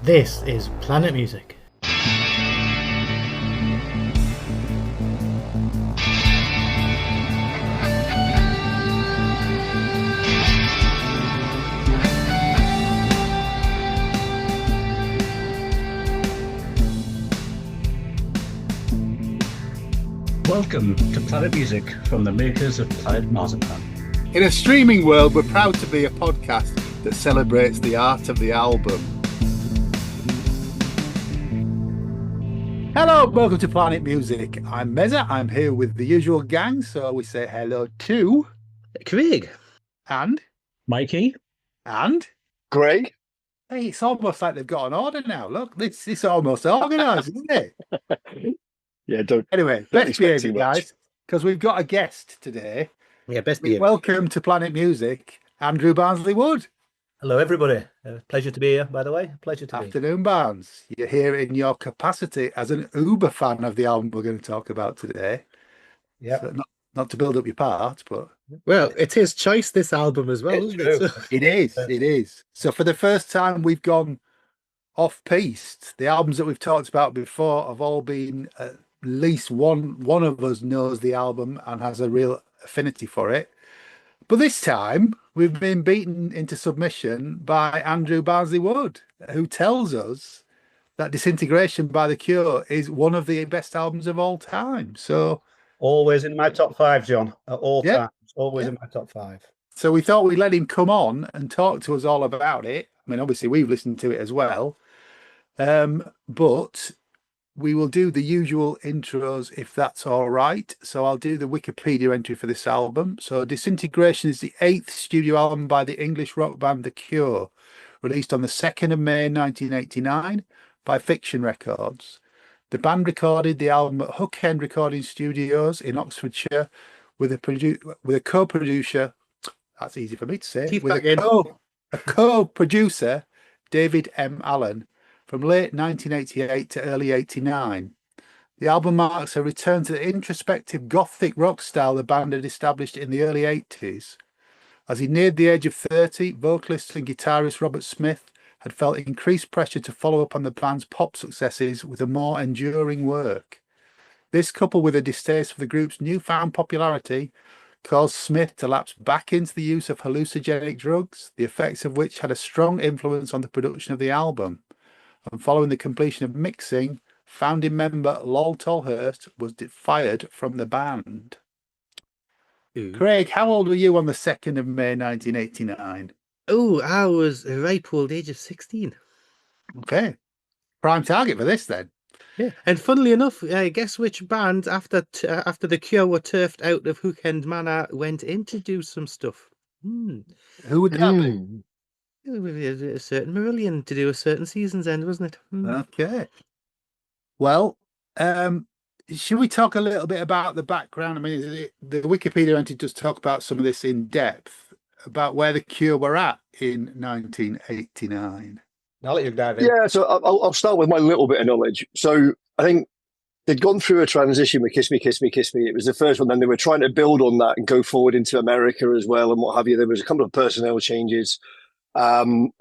This is Planet Music. Welcome to Planet Music from the makers of Planet Marzipan. In a streaming world, we're proud to be a podcast that celebrates the art of the album. Hello, welcome to Planet Music. I'm Meza. I'm here with the usual gang, so we say hello to Craig and Mikey. and Greg. hey, it's almost like they've got an order now. Look, it's almost organised, isn't it? Yeah, don't. Anyway, Don't let's expect behave, too guys, much. because we've got a guest today. Yeah, best be. Welcome to Planet Music, Andrew Barnsley Wood. Hello, everybody. Pleasure to be here, by the way. Pleasure to be here. Afternoon, Barnes. You're here in your capacity as an uber fan of the album we're going to talk about today. Yeah. So not to build up your part, but Well, it's his choice, this album as well, isn't it? So, it is. It is. So for the first time, we've gone off-piste. The albums that we've talked about before have all been at least one of us knows the album and has a real affinity for it. But this time, we've been beaten into submission by Andrew Barnsley Wood, who tells us that Disintegration by The Cure is one of the best albums of all time. So Always in my top five, John, at all Yeah. times. Always in my top five. So we thought we'd let him come on and talk to us all about it. I mean, obviously, we've listened to it as well. But we will do the usual intros if that's all right. So I'll do the Wikipedia entry for this album. So Disintegration is the 8th studio album by the English rock band The Cure, released on the 2nd of May 1989 by Fiction Records. The band recorded the album at Hook End Recording Studios in Oxfordshire with a co-producer. That's easy for me to say. Keep With that in. a co-producer, David M. Allen, from late 1988 to early 89. The album marks a return to the introspective gothic rock style the band had established in the early 80s. As he neared the age of 30, vocalist and guitarist Robert Smith had felt increased pressure to follow up on the band's pop successes with a more enduring work. This, coupled with a distaste for the group's newfound popularity, caused Smith to lapse back into the use of hallucinogenic drugs, the effects of which had a strong influence on the production of the album. And following the completion of mixing, founding member Lol Tolhurst was fired from the band. Craig, how old were you on the 2nd of May 1989? oh, I was a ripe old age of 16. Okay. Prime target for this then. Yeah, and funnily enough, guess which band after The Cure were turfed out of Hook End Manor went in to do some stuff? Who would that be? A certain Marillion to do a certain season's end, wasn't it? Okay. Well, should we talk a little bit about the background? I mean, the Wikipedia entry does talk about some of this in depth, about where the Cure were at in 1989. I'll let you dive in. Yeah, so I'll start with my little bit of knowledge. So I think they'd gone through a transition with Kiss Me, Kiss Me, Kiss Me. It was the first one. Then they were trying to build on that and go forward into America as well and what have you. There was a couple of personnel changes. The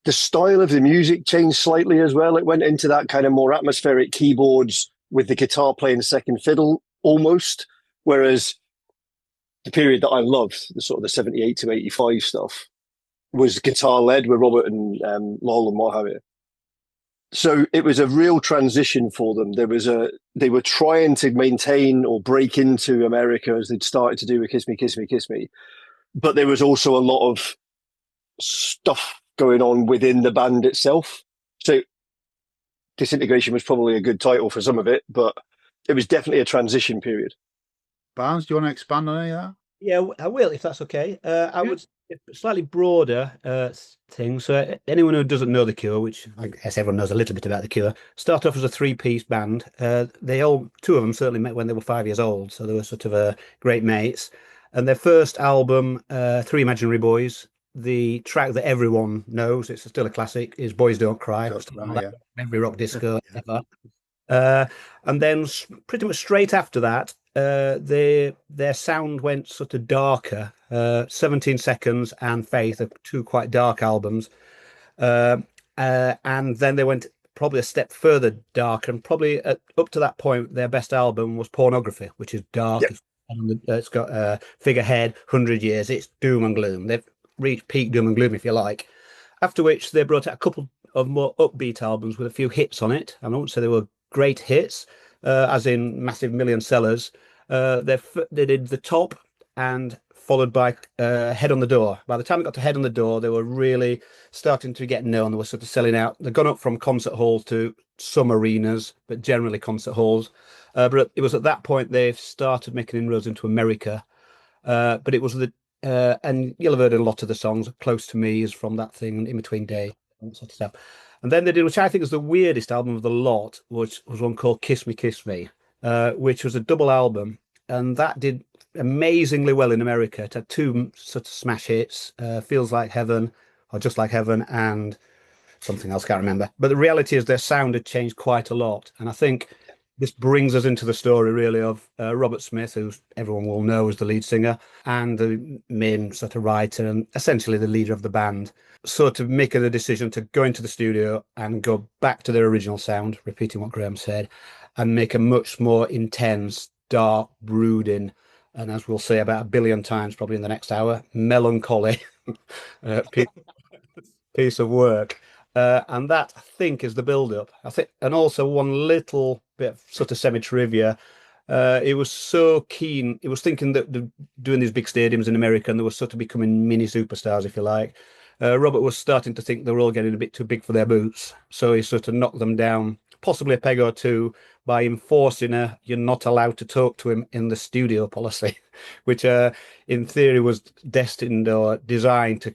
style of the music changed slightly as well. It went into that kind of more atmospheric keyboards with the guitar playing second fiddle almost. Whereas the period that I loved, the sort of the 78 to 85 stuff, was guitar led with Robert and Lol and what have you. So it was a real transition for them. They were trying to maintain or break into America as they'd started to do with Kiss Me, Kiss Me, Kiss Me. But there was also a lot of stuff going on within the band itself. So Disintegration was probably a good title for some of it, but it was definitely a transition period. Barnes, do you want to expand on any of that? Yeah, I will, if that's okay. I would slightly broader thing. So anyone who doesn't know The Cure, which I guess everyone knows a little bit about The Cure, start off as a three-piece band. Two of them certainly met when they were 5 years old, so they were sort of great mates. And their first album, Three Imaginary Boys, the track that everyone knows, it's still a classic, is Boys Don't Cry. Every rock disco ever. And then pretty much straight after that, their sound went sort of darker. 17 Seconds and Faith are two quite dark albums. And then they went probably a step further dark, and probably up to that point, their best album was Pornography, which is dark. Yep. It's got a figurehead, 100 years. It's doom and gloom. They've reached peak doom and gloom, if you like. After which, they brought out a couple of more upbeat albums with a few hits on it. I won't say they were great hits, as in massive million sellers. They did The Top, and followed by Head on the Door. By the time it got to Head on the Door, they were really starting to get known. They were sort of selling out. They'd gone up from concert halls to some arenas, but generally concert halls. But it was at that point they started making inroads into America. But it was and you'll have heard a lot of the songs. Close to Me is from that thing, In Between Day, and that sort of stuff. And then they did, which I think is the weirdest album of the lot, which was one called Kiss Me, which was a double album. And that did amazingly well in America. It had two sort of smash hits, Feels Like Heaven, or Just Like Heaven, and something else, can't remember. But the reality is their sound had changed quite a lot. And I think this brings us into the story, really, of Robert Smith, who everyone will know as the lead singer, and the main sort of writer, and essentially the leader of the band, sort of making the decision to go into the studio and go back to their original sound, repeating what Graham said, and make a much more intense, dark, brooding, and as we'll say about a billion times probably in the next hour, melancholy piece of work. And that, I think, is the build-up. I think, and also one little bit of sort of semi-trivia. It was so keen. It was thinking that doing these big stadiums in America, and they were sort of becoming mini superstars, if you like. Robert was starting to think they were all getting a bit too big for their boots, so he sort of knocked them down, possibly a peg or two, by enforcing you're not allowed to talk to him in the studio policy, which in theory was destined or designed to,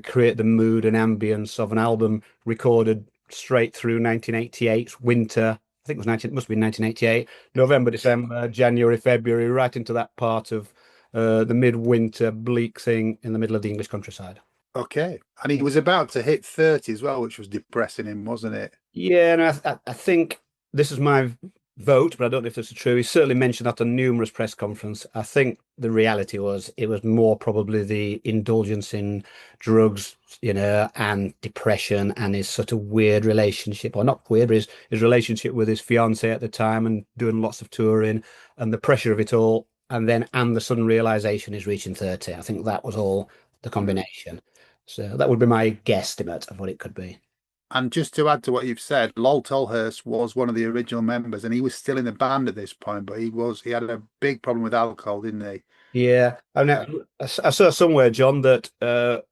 create the mood and ambience of an album recorded straight through 1988's winter. I think it must be 1988, November, December, January, February, right into that part of the midwinter bleak thing in the middle of the English countryside. Okay. And he was about to hit 30 as well, which was depressing him, wasn't it? Yeah, and I think this is my vote, but I don't know if this is true. He certainly mentioned that on numerous press conferences. I think the reality was it was more probably the indulgence in drugs, and depression, and his sort of weird relationship, or not weird, but his relationship with his fiancée at the time, and doing lots of touring, and the pressure of it all, and the sudden realization he's reaching 30. I think that was all the combination. So that would be my guesstimate of what it could be. And just to add to what you've said, Lol Tolhurst was one of the original members, and he was still in the band at this point, but he had a big problem with alcohol, didn't he? Yeah, I saw somewhere, John, that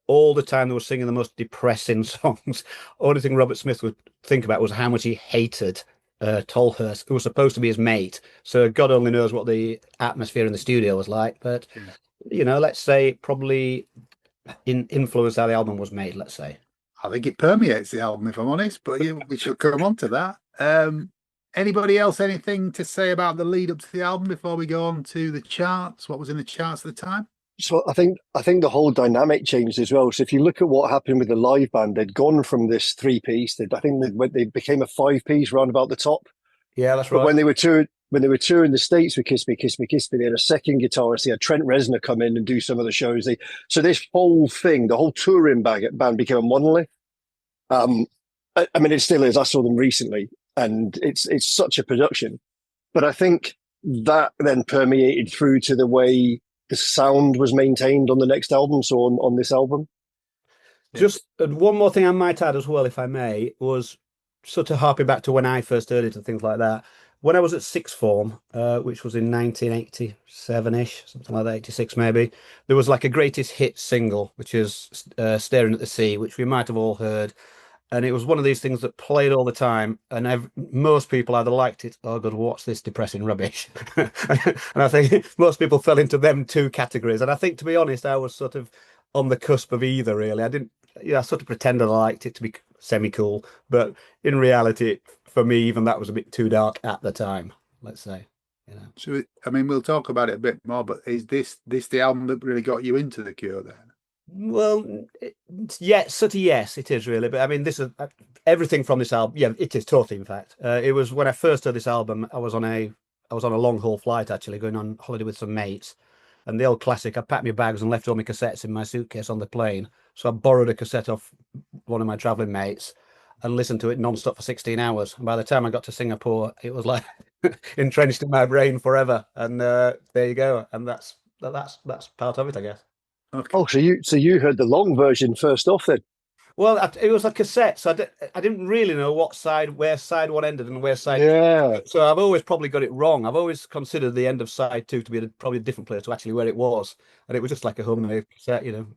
all the time they were singing the most depressing songs. Only thing Robert Smith would think about was how much he hated Tolhurst, who was supposed to be his mate. So God only knows what the atmosphere in the studio was like. But let's say probably influenced how the album was made. Let's say. I think it permeates the album, if I'm honest, but we should come on to that. Anybody else anything to say about the lead up to the album before we go on to the charts? What was in the charts at the time? So I think the whole dynamic changed as well. So if you look at what happened with the live band, they'd gone from this 3-piece. I think they became a 5-piece round about the top. Yeah, that's right. But when they were touring the States with Kiss Me, Kiss Me, Kiss Me, they had a second guitarist. They had Trent Reznor come in and do some of the shows. So this whole thing, the whole touring band became a monolith. I mean, it still is. I saw them recently, and it's such a production. But I think that then permeated through to the way the sound was maintained on the next album. So on this album. Just one more thing I might add as well, if I may, was sort of harping back to when I first heard it and things like that. When I was at sixth form, which was in 1987-ish, something like that, 86 maybe, there was like a greatest hit single, which is Staring at the Sea, which we might have all heard. And it was one of these things that played all the time, and most people either liked it or, God, what's this depressing rubbish? And I think most people fell into them two categories. And I think, to be honest, I was sort of on the cusp of either, really. I sort of pretended I liked it to be semi-cool, but in reality, for me, even that was a bit too dark at the time, let's say. So, I mean, we'll talk about it a bit more, but is this the album that really got you into The Cure then? Well, yes, it is really. But I mean, this is everything from this album. Yeah, it is totally. In fact, it was when I first heard this album. I was on a long haul flight actually, going on holiday with some mates, and the old classic. I packed my bags and left all my cassettes in my suitcase on the plane. So I borrowed a cassette off one of my traveling mates, and listened to it non-stop for 16 hours. And by the time I got to Singapore, it was like entrenched in my brain forever. And there you go. And that's part of it, I guess. Okay. Oh, so you heard the long version first off then? Well, it was a cassette, so I didn't really know where side one ended and where side. Yeah. So I've always probably got it wrong. I've always considered the end of side two to be probably a different place to actually where it was, and it was just like a homemade cassette, home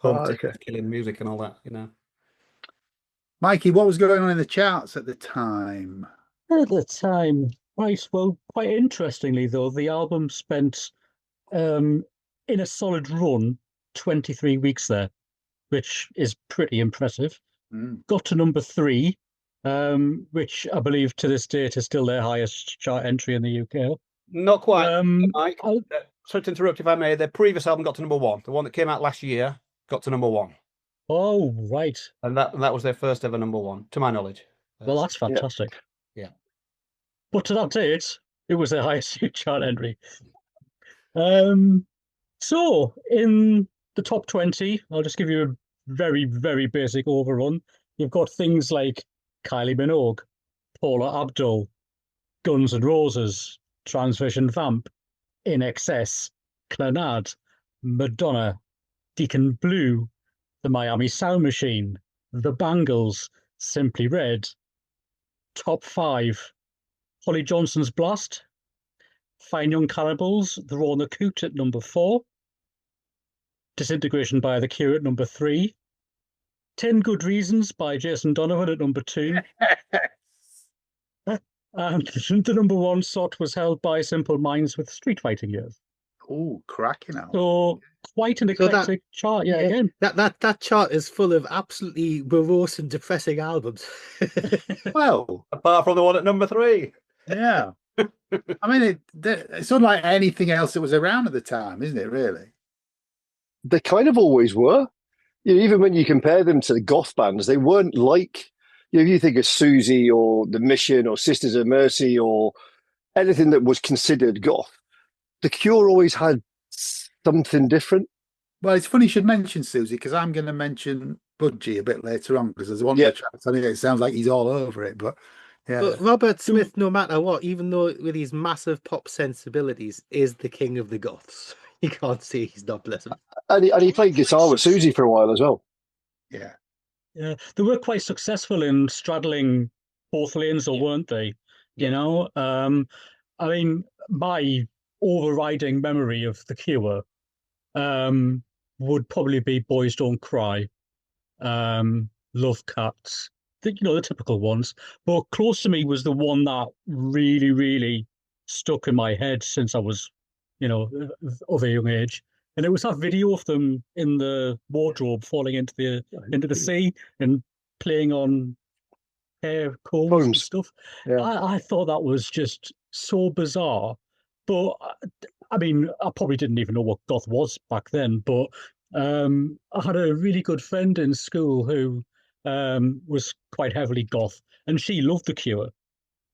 okay. killing music and all that. Mikey, what was going on in the charts at the time? At the time, right, well, quite interestingly, though, the album spent in a solid run 23 weeks there, which is pretty impressive. Got to number 3, which I believe to this date is still their highest chart entry in the UK. Not quite, Mike. Sorry to interrupt if I may. Their previous album got to number 1. The one that came out last year got to number 1. Oh, right. And that was their first ever number 1, to my knowledge. Well, that's fantastic. Yeah. But to that date, it was their highest chart entry. So, in the top 20, I'll just give you a very, very basic overrun. You've got things like Kylie Minogue, Paula Abdul, Guns N' Roses, Transvision Vamp, In Excess, Clannad, Madonna, Deacon Blue, The Miami Sound Machine, The Bangles, Simply Red. Top 5, Holly Johnson's Blast, Fine Young Cannibals, The Raw and the Coot at number 4, Disintegration by The Cure at number 3, 10 Good Reasons by Jason Donovan at number 2, and the number 1 slot was held by Simple Minds with Street Fighting Years. Oh, cracking out. So quite an eclectic chart, again. That chart is full of absolutely morose and depressing albums. Well, Apart from the one at number 3. yeah. I mean, it's unlike anything else that was around at the time, isn't it, really? They kind of always were. Even when you compare them to the goth bands, they weren't like, if you think of Susie or The Mission or Sisters of Mercy or anything that was considered goth, The Cure always had something different. Well, it's funny you should mention Susie, because I'm going to mention Budgie a bit later on, because there's one of the tracks on it. It sounds like he's all over it, but yeah. But Robert Smith, no matter what, even though with his massive pop sensibilities, is the king of the goths. You can't say he's not blessed. And he played guitar with Susie for a while as well. Yeah. Yeah, they were quite successful in straddling both lanes, or weren't they? I mean, my overriding memory of The Cure would probably be Boys Don't Cry, Love Cats, the typical ones. But Close to Me was the one that really, really stuck in my head since I was, of a young age. And it was that video of them in the wardrobe falling into the sea and playing on hair combs and stuff. Yeah. I thought that was just so bizarre. But I mean, I probably didn't even know what goth was back then. But I had a really good friend in school who was quite heavily goth, and she loved The Cure.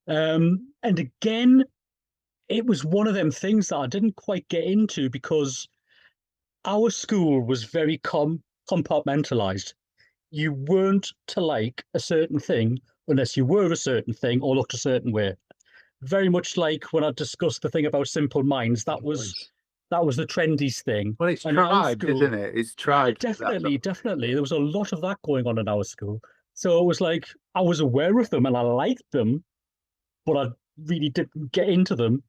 And again, it was one of them things that I didn't quite get into, because our school was very compartmentalized. You weren't to like a certain thing unless you were a certain thing or looked a certain way. Very much like when I discussed the thing about Simple Minds, that was the trendies thing. Well, it's And tribe, isn't it? It's tribe. Definitely. There was a lot of that going on in our school. So it was like I was aware of them and I liked them, but I really didn't get into them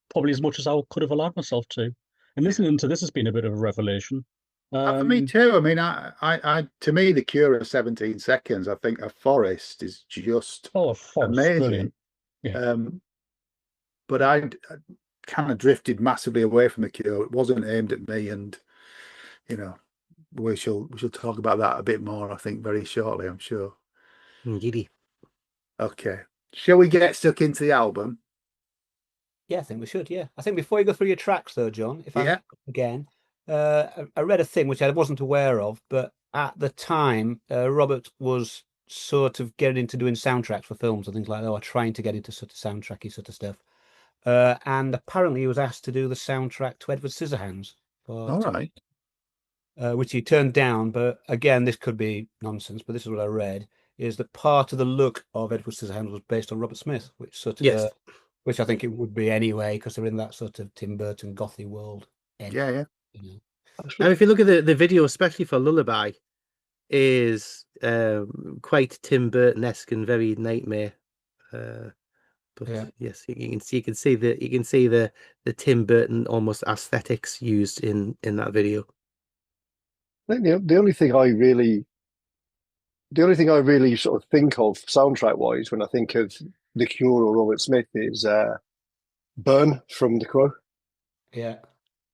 probably as much as I could have allowed myself to. And listening to this has been a bit of a revelation. For me too. I mean, I to me, The Cure of 17 Seconds, I think A Forest is just amazing. Brilliant. Yeah. But I kind of drifted massively away from The Cure. It wasn't aimed at me, and we shall talk about that a bit more, I think, very shortly, I'm sure. Giddy. Okay. Shall we get stuck into the album? Yeah, I think we should. Yeah, I think before you go through your tracks, though, John, if I again, I read a thing which I wasn't aware of, but at the time, Robert was sort of getting into doing soundtracks for films and things like that, or trying to get into sort of soundtracky sort of stuff. And apparently, he was asked to do the soundtrack to Edward Scissorhands. All right. Which he turned down. But again, this could be nonsense, but this is what I read. is that part of the look of Edward Scissorhands was based on Robert Smith, which sort of Yes. which I think it would be anyway, because they're in that sort of Tim Burton gothy world. Yeah. You know. And if you look at the video, especially for Lullaby, is quite Tim Burton-esque and very Nightmare. But Yeah. yes, you can see the Tim Burton almost aesthetics used in that video. I think the only thing I really sort of think of soundtrack wise when I think of The Cure or Robert Smith is Burn from The Crow. Yeah.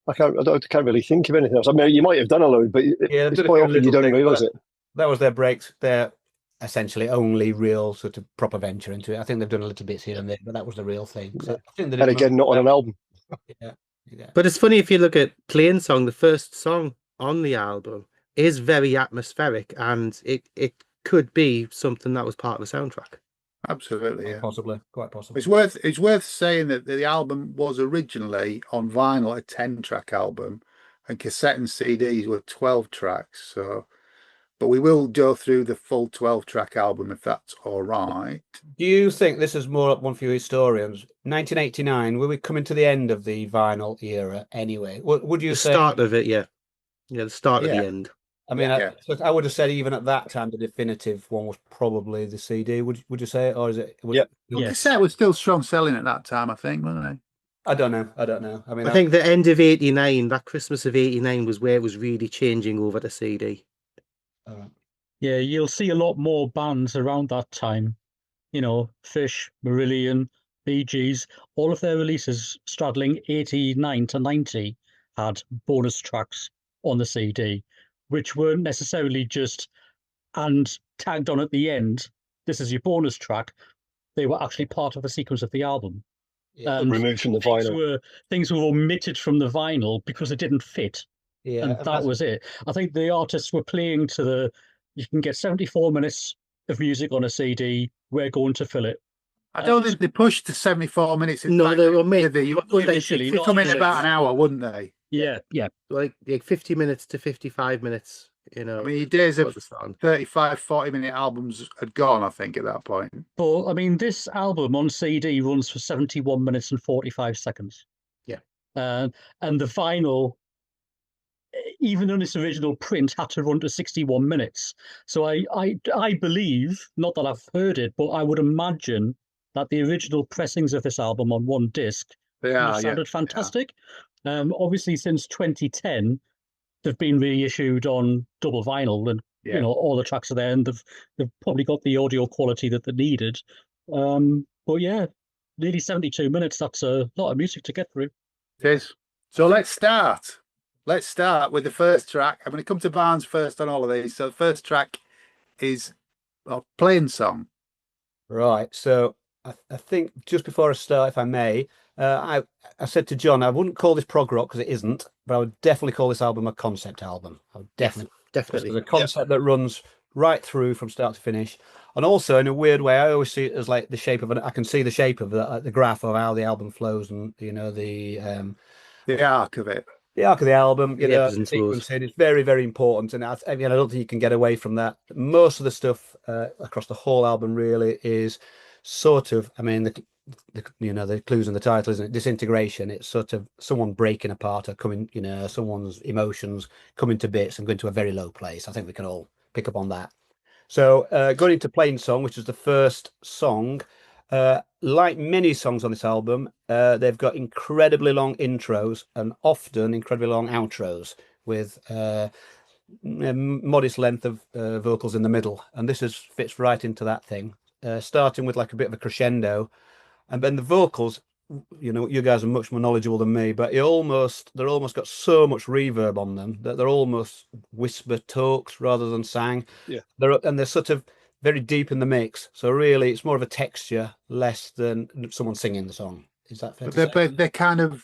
I can't really think of anything else. I mean, you might have done a load, but Yeah, it's quite often you don't realise it. That was their breaks. Their essentially only real sort of proper venture into it. I think they've done a little bits here and there, but that was the real thing. So I think And again, not on an album. Yeah. But it's funny if you look at Plain Song, the first song on the album is very atmospheric, and it could be something that was part of the soundtrack. Absolutely, yeah. Possibly, quite possibly. It's worth saying that the album was originally on vinyl, a 10-track album, and cassette and CDs were 12 tracks. So, but we will go through the full 12-track album if that's all right. Do you think this is more one for you historians? 1989, were we coming to the end of the vinyl era anyway? Would you say The start of it, yeah, the start of Yeah. the end. I mean, Yeah. I would have said even at that time the definitive one was probably the CD. Would you say, or is it? Yeah. Yes. Cassette was still strong selling at that time, I think, wasn't it? I don't know. I mean, I think the end of '89, that Christmas of '89, was where it was really changing over to CD. Yeah, you'll see a lot more bands around that time. You know, Fish, Marillion, Bee Gees, all of their releases straddling 89 to 90 had bonus tracks on the CD, which weren't necessarily just and tagged on at the end, this is your bonus track. They were actually part of the sequence of the album. Yeah. And Removed from the things vinyl. were omitted from the vinyl because it didn't fit. yeah, And that was it. I think the artists were playing to you can get 74 minutes of music on a CD. We're going to fill it. I don't think they pushed to 74 minutes. In No, fact, they were made. They Initially, should not come in initially. about an hour, wouldn't they? Yeah. like 50 minutes to 55 minutes. You know, I mean, your days was of the song. 35, 40-minute albums had gone, I think, at that point. But I mean, this album on CD runs for 71 minutes and 45 seconds. Yeah. And the vinyl, even on its original print, had to run to 61 minutes. So I believe, not that I've heard it, but I would imagine that the original pressings of this album on one disc They would are, have yeah. sounded fantastic. Obviously, since 2010, they've been reissued on double vinyl, and Yeah. you know all the tracks are there, and they've probably got the audio quality that they needed. But yeah, nearly 72 minutes. That's a lot of music to get through. It is. So let's start. Let's start with the first track. I'm going to come to Barnes first on all of these. So the first track is Plain Song. Right. So I think just before I start, if I may, I said to John, I wouldn't call this prog rock because it isn't, but I would definitely call this album a concept album. I would definitely. Definitely. There's a concept that runs right through from start to finish. And also, in a weird way, I always see it as like the shape of I can see the shape of the graph of how the album flows, and you know the arc of it. The arc of the album, you The know, ebbs and flows. sequencing. It's very, very important, and I don't think you can get away from that. Most of the stuff across the whole album really is sort of, I mean, the clues in the title, isn't it? Disintegration. It's sort of someone breaking apart or coming, you know, someone's emotions coming to bits and going to a very low place. I think we can all pick up on that. So going into Plain Song, which is the first song, like many songs on this album, they've got incredibly long intros and often incredibly long outros with a modest length of vocals in the middle. And this fits right into that thing, starting with like a bit of a crescendo. And then the vocals, you know, you guys are much more knowledgeable than me, but they're almost got so much reverb on them that they're almost whisper talks rather than sang. Yeah. They're sort of very deep in the mix. So really, it's more of a texture less than someone singing the song. Is that fair? But they're kind of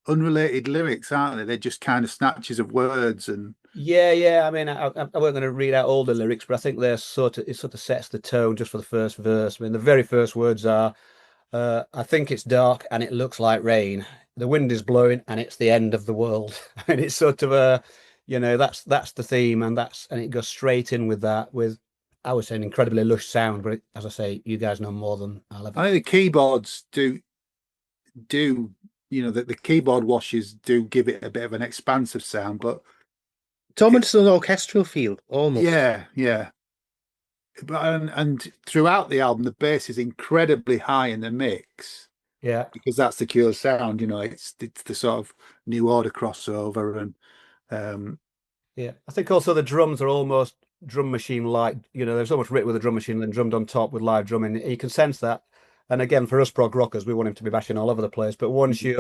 unrelated lyrics, aren't they? They're just kind of snatches of words and. Yeah. I mean, I wasn't going to read out all the lyrics, but I think it sort of sets the tone just for the first verse. I mean, the very first words are, I think it's dark and it looks like rain. The wind is blowing and it's the end of the world. And it's sort of you know, that's the theme, and it goes straight in with that, with I would say an incredibly lush sound, but as I say, you guys know more than I'll ever. I think the keyboards do the keyboard washes do give it a bit of an expansive sound, but It's almost an orchestral feel, almost. yeah. But and throughout the album, the bass is incredibly high in the mix. Yeah, Because that's the Cure sound, it's the sort of New Order crossover, and yeah. I think also the drums are almost drum machine like. There's so much written with a drum machine and then drummed on top with live drumming. You can sense that. And again, for us prog rockers, we want him to be bashing all over the place. But once you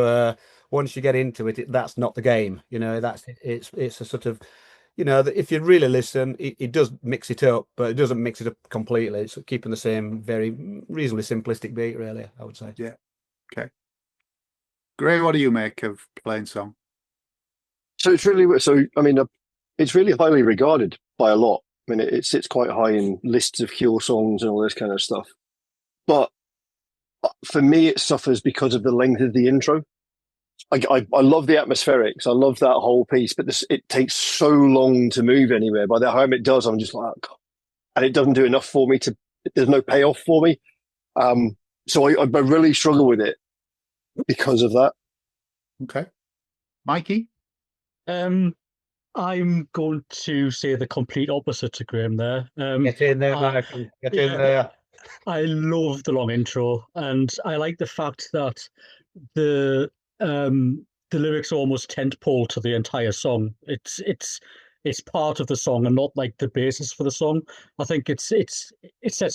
get into it, that's not the game. It's a sort of, if you really listen, it does mix it up, but it doesn't mix it up completely. It's keeping the same very reasonably simplistic beat, really, I would say. yeah. Okay. Gray, what do you make of Plain Song? So it's really it's really highly regarded by a lot. I mean, it sits quite high in lists of Cure songs and all this kind of stuff. But for me, it suffers because of the length of the intro. I love the atmospherics. I love that whole piece, but it takes so long to move anywhere. By the time it does, I'm just like, oh, God. And it doesn't do enough for me there's no payoff for me. So I really struggle with it because of that. Okay. Mikey? I'm going to say the complete opposite to Graham there. Get in there, Michael. Get in there. I love the long intro, and I like the fact that the lyrics are almost tentpole to the entire song. It's part of the song and not like the basis for the song. I think it sets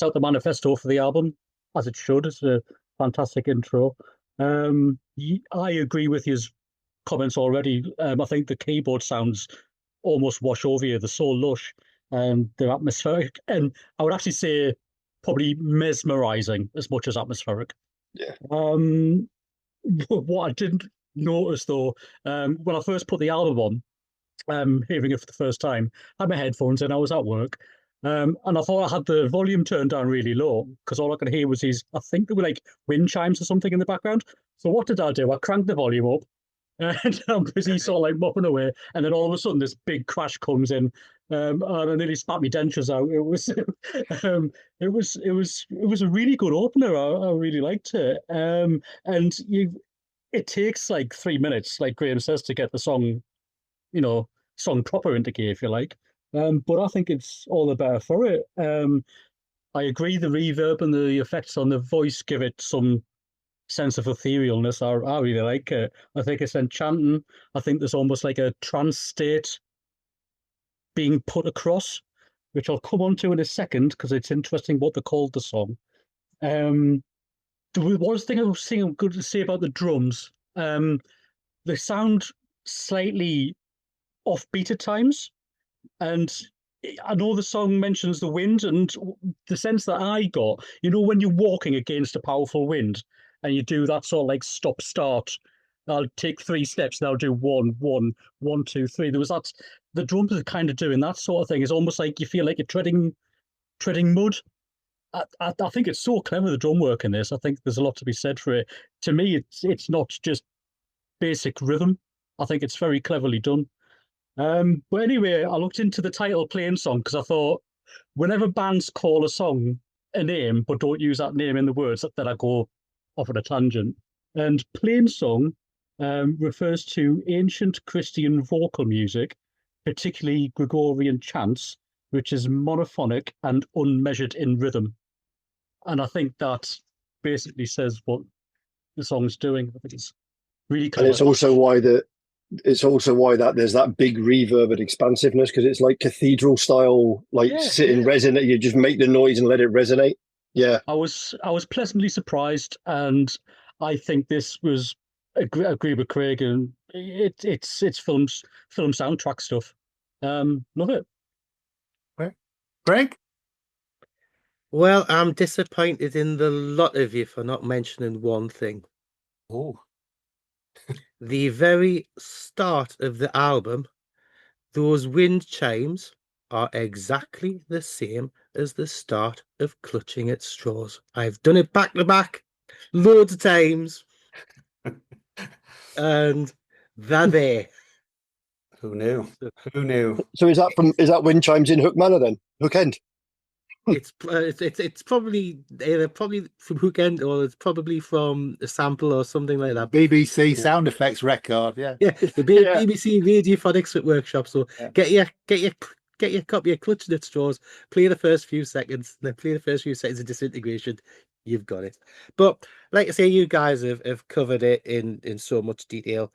out the manifesto for the album as it should. It's a fantastic intro. I agree with his comments already. I think the keyboard sounds almost wash over you. They're so lush and they're atmospheric, and I would actually say probably mesmerizing as much as atmospheric. Yeah. What I didn't notice though, when I first put the album on, hearing it for the first time, I had my headphones in, I was at work, and I thought I had the volume turned down really low because all I could hear was I think there were like wind chimes or something in the background. So what did I do? I cranked the volume up, and I'm busy sort of like mopping away, and then all of a sudden this big crash comes in, and I nearly spat my dentures out. It was a really good opener. I really liked it, and it takes like 3 minutes, like Graham says, to get the song, song proper into gear, if you like. But I think it's all the better for it. I agree, the reverb and the effects on the voice give it some sense of etherealness. I really like it. I think it's enchanting. I think there's almost like a trance state being put across, which I'll come on to in a second because it's interesting what they called the song. One thing I was saying good to say about the drums, they sound slightly offbeat at times, and I know the song mentions the wind, and the sense that I got, when you're walking against a powerful wind and you do that sort of like stop start, I'll take 3 steps and I'll do 1, 1, 1, 2, 3. There was that, the drums are kind of doing that sort of thing. It's almost like you feel like you're treading mud. I think it's so clever, the drum work in this. I think there's a lot to be said for it. To me, it's not just basic rhythm. I think it's very cleverly done. But anyway, I looked into the title Plain Song because I thought whenever bands call a song a name but don't use that name in the words, then I go off on a tangent. And Plain Song refers to ancient Christian vocal music, particularly Gregorian chants, which is monophonic and unmeasured in rhythm. And I think that basically says what the song's doing. I think it's really clever. And it's also why that there's that big reverb and expansiveness, because it's like cathedral style, like resonate. You just make the noise and let it resonate. Yeah, I was pleasantly surprised, and I think this was agree with Craig, and it's film soundtrack stuff. Love it. Greg? Well, I'm disappointed in the lot of you for not mentioning one thing. Oh. The very start of the album, those wind chimes are exactly the same as the start of Clutching at Straws. I've done it back to back loads of times. And they're there. Who knew? Who knew? So is that wind chimes in Hook Manor then? Hook End? It's probably either from Hookend or it's probably from a sample or something like that. BBC sound effects record. Yeah. Yeah, the Yeah. BBC Radiophonics Workshop. So Yeah. get your copy of Clutching at Straws, play the first few seconds, then play the first few seconds of Disintegration. You've got it. But like I say, you guys have covered it in so much detail.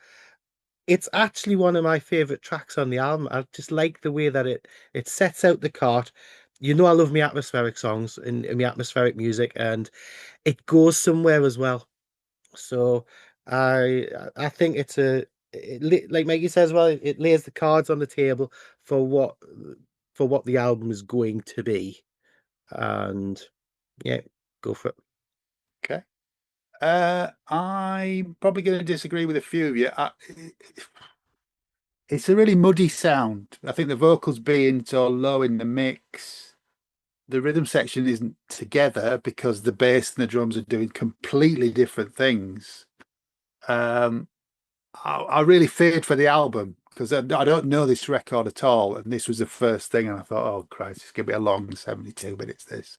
It's actually one of my favorite tracks on the album. I just like the way that it sets out the cart. You know, I love my atmospheric songs and my atmospheric music, and it goes somewhere as well. So I think like Mikey says, well, it lays the cards on the table for what the album is going to be, and yeah, go for it. Okay. I'm probably going to disagree with a few of you. It's a really muddy sound. I think the vocals being so low in the mix, the rhythm section isn't together because the bass and the drums are doing completely different things. I really feared for the album because I don't know this record at all, and this was the first thing, and I thought, oh Christ, it's going to be a long 72 minutes. This.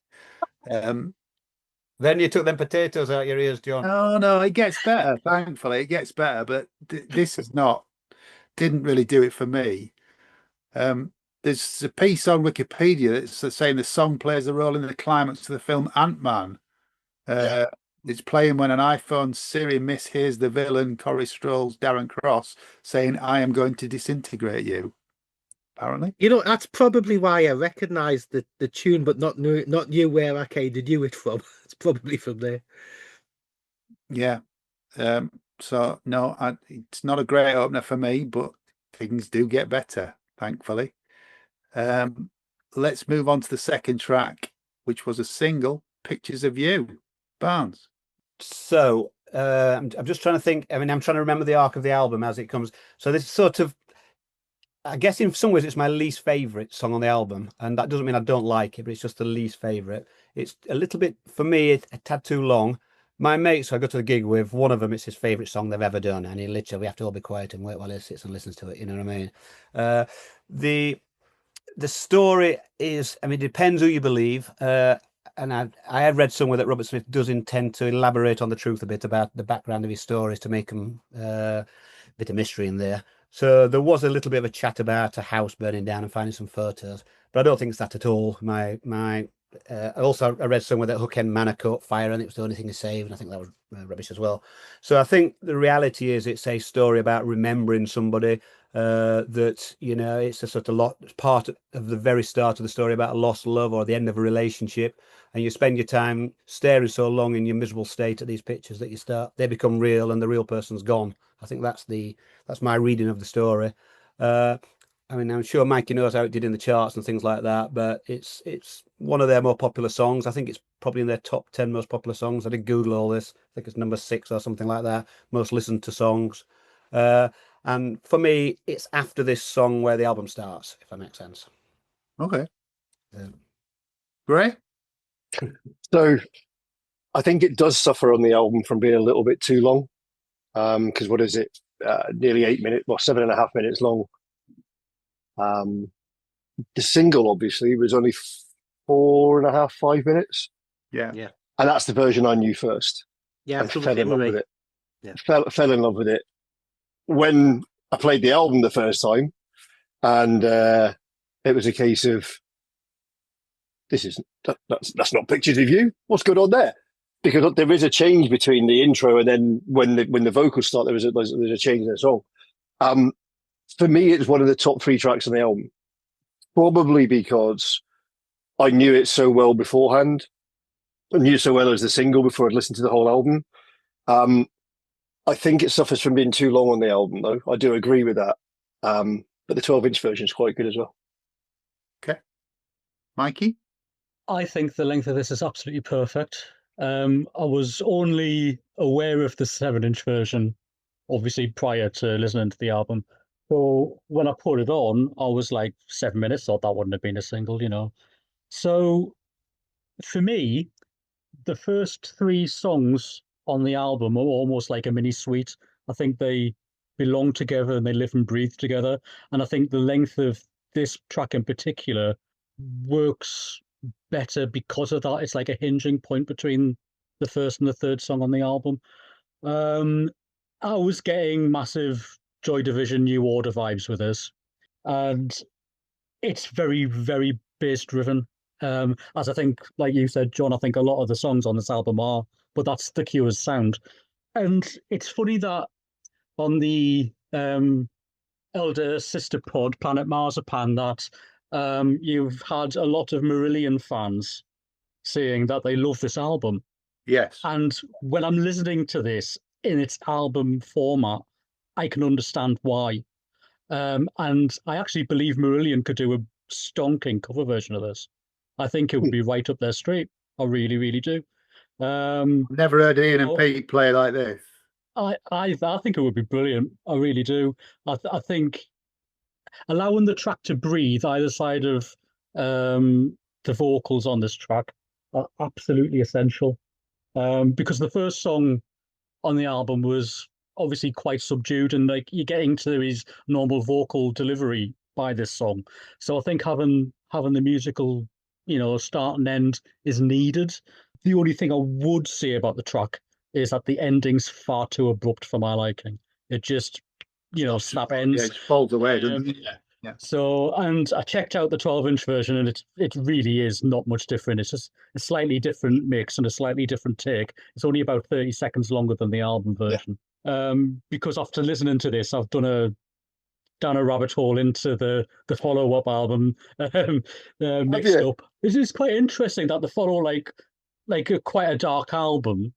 Then you took them potatoes out your ears, John. Oh no, it gets better. Thankfully, it gets better, but this is not. Didn't really do it for me. There's a piece on Wikipedia that's saying the song plays a role in the climax to the film Ant-Man. It's playing when an iPhone Siri mishears the villain Corey Stroll's Darren Cross saying, "I am going to disintegrate you." Apparently, You know, that's probably why I recognised the tune, but not knew where I kind of knew it from. It's probably from there. yeah. So no, it's not a great opener for me, but things do get better, thankfully. Let's move on to the second track, which was a single, "Pictures of You." Barnes. So I'm just trying to think. I mean, I'm trying to remember the arc of the album as it comes. So this is sort of, I guess in some ways it's my least favorite song on the album, and that doesn't mean I don't like it, but it's just the least favorite. It's a little bit, for me, a tad too long. My mates I go to the gig with, one of them, it's his favorite song they've ever done, and he literally, we have to all be quiet and wait while he sits and listens to it. You know what I mean? The story is, I mean, it depends who you believe. And I have read somewhere that Robert Smith does intend to elaborate on the truth a bit about the background of his stories to make them a bit of mystery in there. So there was a little bit of a chat about a house burning down and finding some photos, but I don't think it's that at all. Also, I read somewhere that Hookend Manor caught fire and it was the only thing he saved, and I think that was rubbish as well. So I think the reality is it's a story about remembering somebody. That, you know, it's a sort of part of the very start of the story about a lost love or the end of a relationship, and you spend your time staring so long in your miserable state at these pictures that they become real and the real person's gone. I think that's my reading of the story. I mean, I'm sure Mikey knows how it did in the charts and things like that, but it's one of their more popular songs. I think it's probably in their top 10 most popular songs. I did Google all this. I think it's number 6 or something like that. Most listened to songs. And for me, it's after this song where the album starts, if that makes sense. Okay. Great. So I think it does suffer on the album from being a little bit too long. Because what is it? Nearly 8 minutes, well, 7.5 minutes long. The single obviously was only 4.5, 5 minutes. Yeah. And that's the version I knew first. Yeah, and fell in love with it. Yeah. Fell in love with it when I played the album the first time, and it was a case of that's not Pictures of You. What's going on there? Because there is a change between the intro and then when the vocals start, there's a change in the song. For me, it's one of the top 3 tracks on the album, probably because I knew it so well beforehand. I knew so well as the single before I'd listened to the whole album. I think it suffers from being too long on the album, though. I do agree with that. But the 12-inch version is quite good as well. Okay. Mikey? I think the length of this is absolutely perfect. I was only aware of the 7-inch version, obviously, prior to listening to the album. So when I put it on, I was like 7 minutes, thought that wouldn't have been a single, you know. So for me, the first 3 songs on the album are almost like a mini suite. I think they belong together and they live and breathe together. And I think the length of this track in particular works better because of that. It's like a hinging point between the first and the third song on the album. I was getting massive Joy Division New Order vibes with this, and it's very, very bass driven. As I think, like you said, John, I think a lot of the songs on this album are, but that's the Cure's sound. And it's funny that on the elder sister pod, Planet Marzipan, that you've had a lot of Marillion fans saying that they love this album. Yes. And when I'm listening to this in its album format, I can understand why. And I actually believe Marillion could do a stonking cover version of this. I think it would be right up their street. I really, really do. Never heard Ian and Pete play like this. I think it would be brilliant. I really do. I think allowing the track to breathe either side of the vocals on this track are absolutely essential. Because the first song on the album was obviously quite subdued, and like you're getting to his normal vocal delivery by this song. So I think having the musical, start and end is needed. The only thing I would say about the track is that the ending's far too abrupt for my liking. It just, snap ends. Yeah, it falls away, doesn't it? Yeah. So, and I checked out the 12-inch version, and it really is not much different. It's just a slightly different mix and a slightly different take. It's only about 30 seconds longer than the album version. Yeah. Because after listening to this, I've down a rabbit hole into the follow-up album mixed up. This is quite interesting that they follow quite a dark album,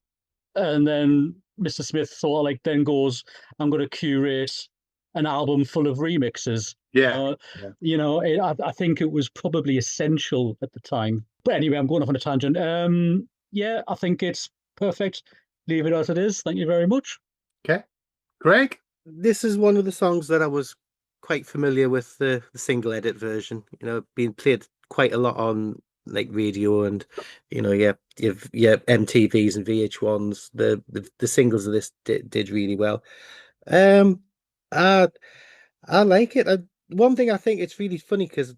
and then Mr. Smith sort of then goes, I'm going to curate an album full of remixes. Yeah. I think it was probably essential at the time. But anyway, I'm going off on a tangent. I think it's perfect. Leave it as it is. Thank you very much. Okay. Greg? This is one of the songs that I was quite familiar with, the single edit version, being played quite a lot on radio and you've MTVs and VH1s. The singles of this did really well. I like it. One thing I think it's really funny because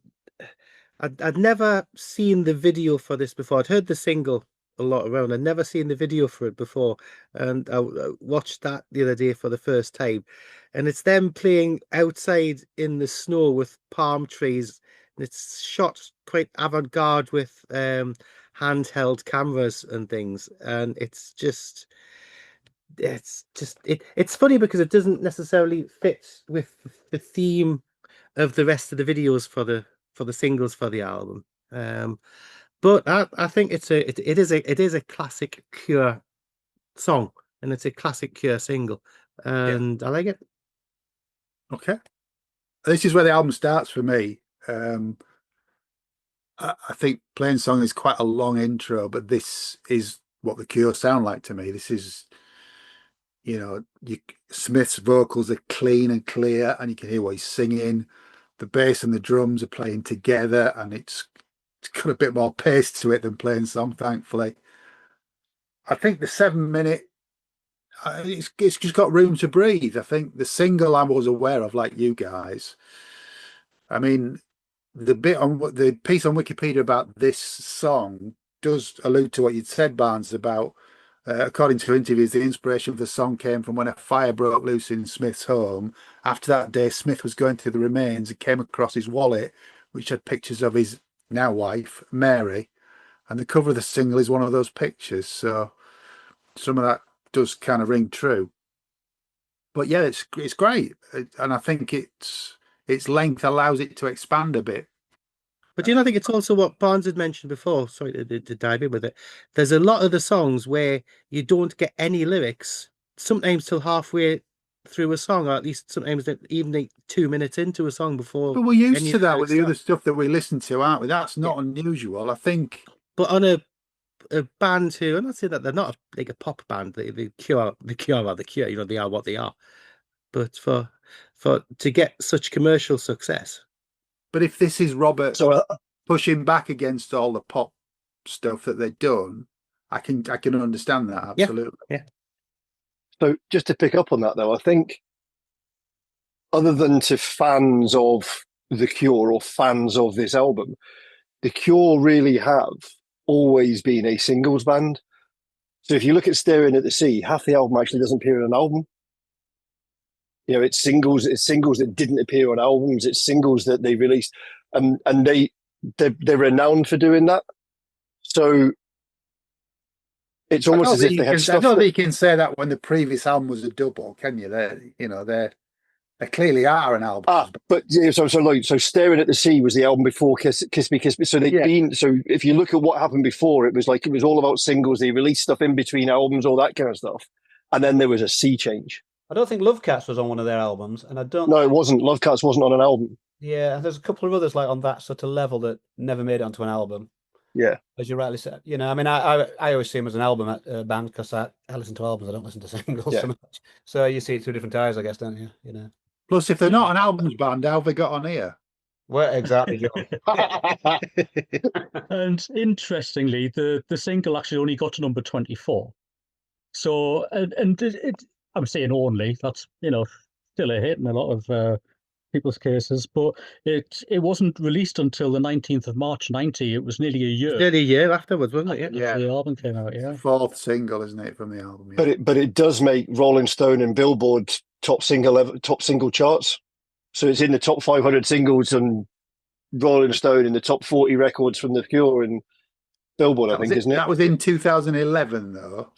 I'd never seen the video for this before. I'd heard the single a lot around. I'd never seen the video for it before, and I watched that the other day for the first time. And it's them playing outside in the snow with palm trees. And it's shot quite avant-garde with handheld cameras and things. And it's funny because it doesn't necessarily fit with the theme of the rest of the videos for the singles for the album. But I think it is a classic Cure song, and it's a classic Cure single, and I like it. Okay, this is where the album starts for me. I think Plain Song is quite a long intro, but this is what the Cure sound like to me. This is, Smith's vocals are clean and clear, and you can hear what he's singing. The bass and the drums are playing together, and it's got a bit more pace to it than Plain Song, thankfully. I think the 7-minute, it's just got room to breathe. I think the single I was aware of, like you guys. I mean, the piece on Wikipedia about this song does allude to what you'd said, Barnes, about according to interviews, the inspiration for the song came from when a fire broke loose in Smith's home. After that day, Smith was going through the remains and came across his wallet, which had pictures of his now wife, Mary, and the cover of the single is one of those pictures. So some of that does kind of ring true. But yeah, it's great, and I think its length allows it to expand a bit. But do you not think it's also what Barnes had mentioned before? Sorry to dive in with it. There's a lot of the songs where you don't get any lyrics, sometimes till halfway through a song, or at least sometimes even 2 minutes into a song before. But we're used to that with the other stuff that we listen to, aren't we? That's not unusual, I think. But on a band who, I'm not saying that they're not like a pop band, the Cure are the Cure, they are what they are. But for to get such commercial success. But if this is Robert pushing back against all the pop stuff that they've done, I can understand that, absolutely. Yeah. So just to pick up on that, though, I think other than to fans of The Cure or fans of this album, The Cure really have always been a singles band. So if you look at Staring at the Sea, half the album actually doesn't appear on an album. You know, it's singles that didn't appear on albums. It's singles that they released, and they're renowned for doing that. So it's almost as if they had stuff. I don't think you can say that when the previous album was a double, can you? They clearly are an album. But so Staring at the Sea was the album before Kiss Me, Kiss Me. So so if you look at what happened before, it was all about singles. They released stuff in between albums, all that kind of stuff, and then there was a sea change. I don't think Love Cats was on one of their albums, and I don't. No, it wasn't. Love Cats wasn't on an album. Yeah, there's a couple of others like on that sort of level that never made it onto an album. Yeah, as you rightly said. You know, I mean, I always see them as an album band because I listen to albums. I don't listen to singles so much. So you see it through different eyes, I guess, don't you? You know. Plus, if they're not an albums band, how have they got on here? Well, exactly, John. And interestingly, the single actually only got to number 24. So, I'm saying only, that's, still a hit in a lot of people's cases, but it wasn't released until the 19th of March 90. It was nearly a year. Nearly a year afterwards, wasn't it? Yeah. The album came out, yeah. Fourth single, isn't it, from the album? Yeah. But it does make Rolling Stone and Billboard top single charts. So it's in the top 500 singles and Rolling Stone in the top 40 records from The Cure and Billboard, I think, isn't it? That was in 2011, though.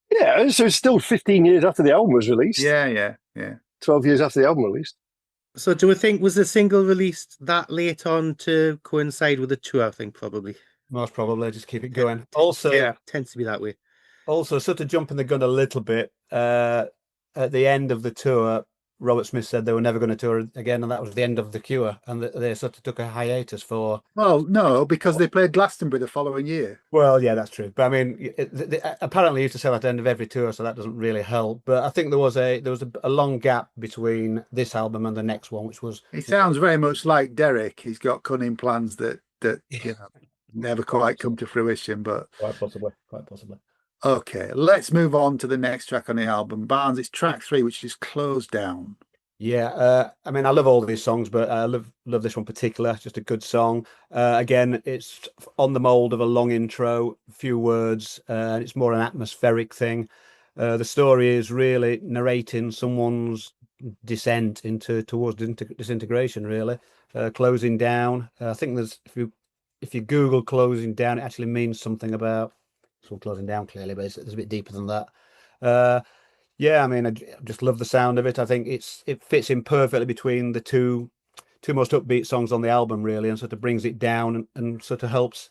Yeah, so it's still 15 years after the album was released. Yeah. 12 years after the album released. So do we think, was the single released that late on to coincide with the tour? I think probably. Most probably, just keep it going. Also, tends to be that way. Also, sort of jumping the gun a little bit, at the end of the tour, Robert Smith said they were never going to tour again, and that was the end of The Cure, and they sort of took a hiatus for... Well, no, because they played Glastonbury the following year. Well, yeah, that's true. But I mean, apparently used to sell at the end of every tour, so that doesn't really help. But I think there was a long gap between this album and the next one, which was... He sounds very much like Derek. He's got cunning plans that never quite come to fruition, but... Quite possibly. Okay, let's move on to the next track on the album. Barnes, it's track 3, which is Close Down. Yeah, I mean, I love all of these songs, but I love this one particular. It's just a good song. Again, it's on the mold of a long intro, few words, and it's more an atmospheric thing. The story is really narrating someone's descent towards disintegration, really. Closing down. I think there's if you Google closing down, it actually means something about someone closing down, clearly, but it's a bit deeper than that. Yeah, I mean, I just love the sound of it. I think it fits in perfectly between the two most upbeat songs on the album, really, and sort of brings it down and sort of helps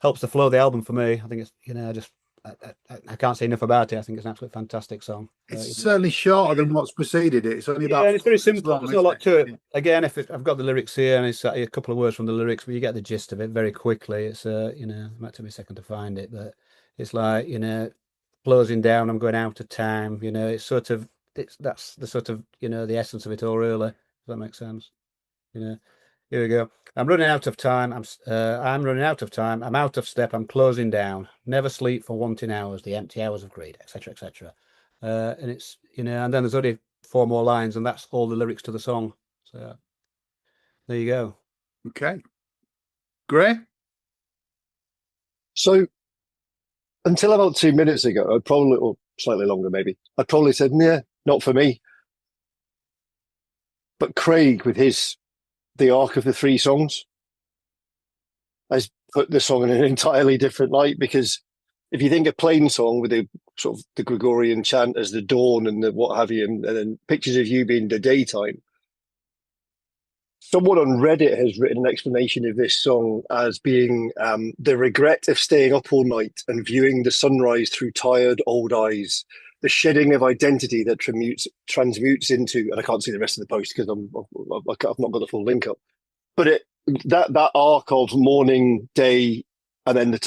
to flow the album for me. I think it's I can't say enough about it. I think it's an absolutely fantastic song. It's certainly shorter than what's preceded it. It's only about... and it's very simple. There's not a lot to it. Again, I've got the lyrics here, and it's a couple of words from the lyrics, but you get the gist of it very quickly. It's it might take me a second to find it, but it's like, closing down, I'm going out of time. It's that's the sort of the essence of it all, really. Does that make sense? Here we go. I'm running out of time. I'm running out of time. I'm out of step. I'm closing down. Never sleep for wanting hours. The empty hours of greed, etc., etc. And it's and then there's only 4 more lines, and that's all the lyrics to the song. So there you go. Okay, Gray. So until about 2 minutes ago, I'd probably, or slightly longer maybe, I'd probably said, "Yeah, not for me." But Craig, with the arc of the 3 songs, has put the song in an entirely different light, because if you think a plain song with the sort of the Gregorian chant as the dawn and the what have you, and then pictures of you being the daytime, someone on Reddit has written an explanation of this song as being the regret of staying up all night and viewing the sunrise through tired old eyes, the shedding of identity that transmutes into, and I can't see the rest of the post because I've not got the full link up, but that arc of morning, day, and then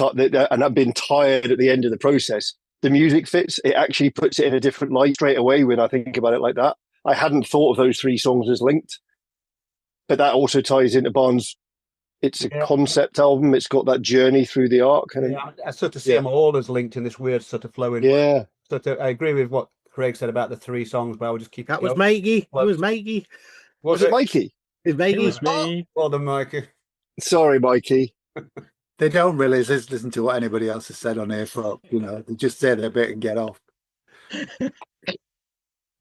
and I've been tired at the end of the process. The music fits. It actually puts it in a different light straight away when I think about it like that. I hadn't thought of those 3 songs as linked, but that also ties into Barnes. It's a concept album. It's got that journey through the arc. And I sort of see them all as linked in this weird sort of flowing. Yeah. I agree with what Craig said about the 3 songs, but I would just keep that was Mikey. It was Mikey. Was it Mikey? It was me. Well done, Mikey. Sorry, Mikey. They don't really listen to what anybody else has said on here, folk. They just say their bit and get off.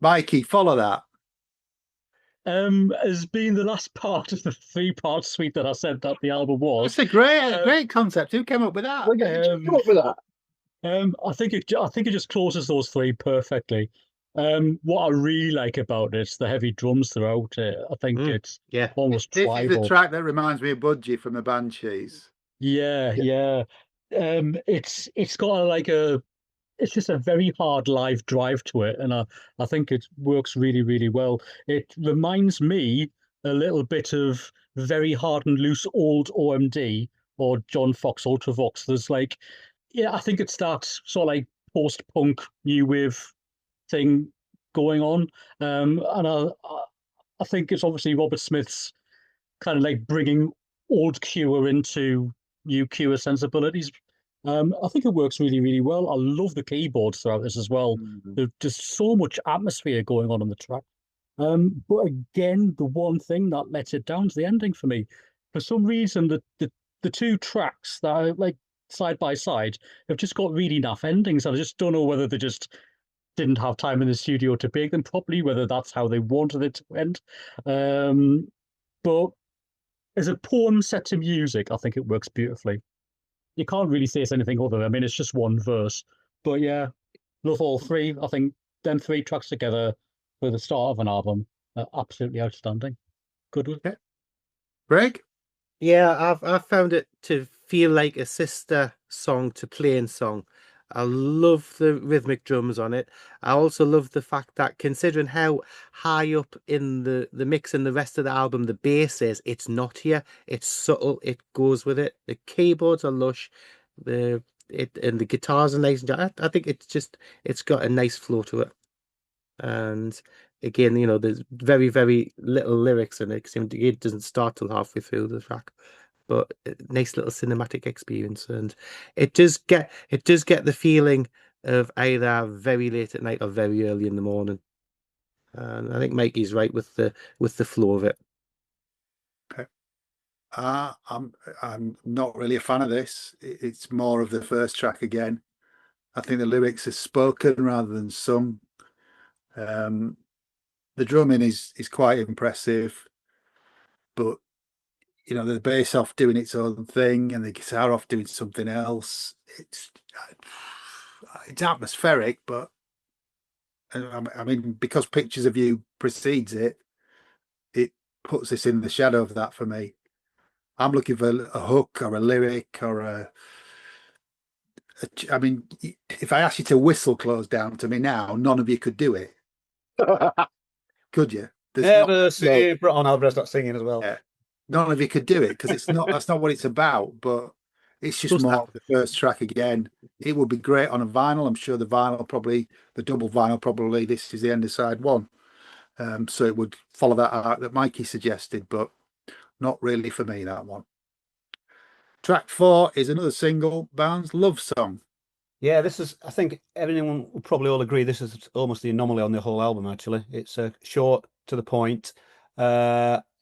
Mikey, follow that. As being the last part of the 3-part suite that I said that the album was. That's a great concept. Who came up with that? Come up with that. I think it just closes those 3 perfectly. What I really like about it is the heavy drums throughout it. I think it's almost This tribal. is the track that reminds me of Budgie from the Banshees. Yeah. It's got it's just a very hard live drive to it, and I think it works really, really well. It reminds me a little bit of very hard and loose old OMD or John Fox Ultravox. There's I think it's that sort of like post-punk new wave thing going on, and I think it's obviously Robert Smith's kind of like bringing old Cure into new Cure sensibilities. I think it works really, really well. I love the keyboards throughout this as well. There's just so much atmosphere going on the track. But again, the one thing that lets it down is the ending for me. For some reason, the 2 tracks that are like side by side have just got really naff endings. I just don't know whether they just didn't have time in the studio to bake them properly, whether that's how they wanted it to end. But as a poem set to music, I think it works beautifully. You can't really say it's anything other. I mean, it's just one verse. But yeah, love all 3. I think them 3 tracks together for the start of an album are absolutely outstanding. Good one. Okay. Greg? Yeah, I've found it to feel like a sister song to Plain Song. I love the rhythmic drums on it. I also love the fact that, considering how high up in the mix and the rest of the album the bass is, it's not here. It's subtle. It goes with it. The keyboards are lush. And the guitars are nice. I think it's got a nice flow to it. And again, there's very, very little lyrics in it. It doesn't start till halfway through the track. But nice little cinematic experience, and it does get the feeling of either very late at night or very early in the morning. And I think Mikey's right with the flow of it. Okay. I'm not really a fan of this. It's more of the first track again. I think the lyrics are spoken rather than sung. The drumming is quite impressive, but the bass off doing its own thing and the guitar off doing something else. It's atmospheric, but I mean, because Pictures of You precedes it, it puts this in the shadow of that for me. I'm looking for a hook or a lyric or I mean, if I asked you to whistle close down to me now, none of you could do it. Could you? Never see Brought on Alvarez not singing as well. Yeah. None of you could do it because it's not. That's not what it's about. But it's just more of the first track again. It would be great on a vinyl. I'm sure the double vinyl, probably this is the end of side 1. So it would follow that arc that Mikey suggested, but not really for me, that one. Track 4 is another single, Barnes' Love Song. Yeah, this is, I think everyone will probably all agree, this is almost the anomaly on the whole album, actually. It's short, to the point.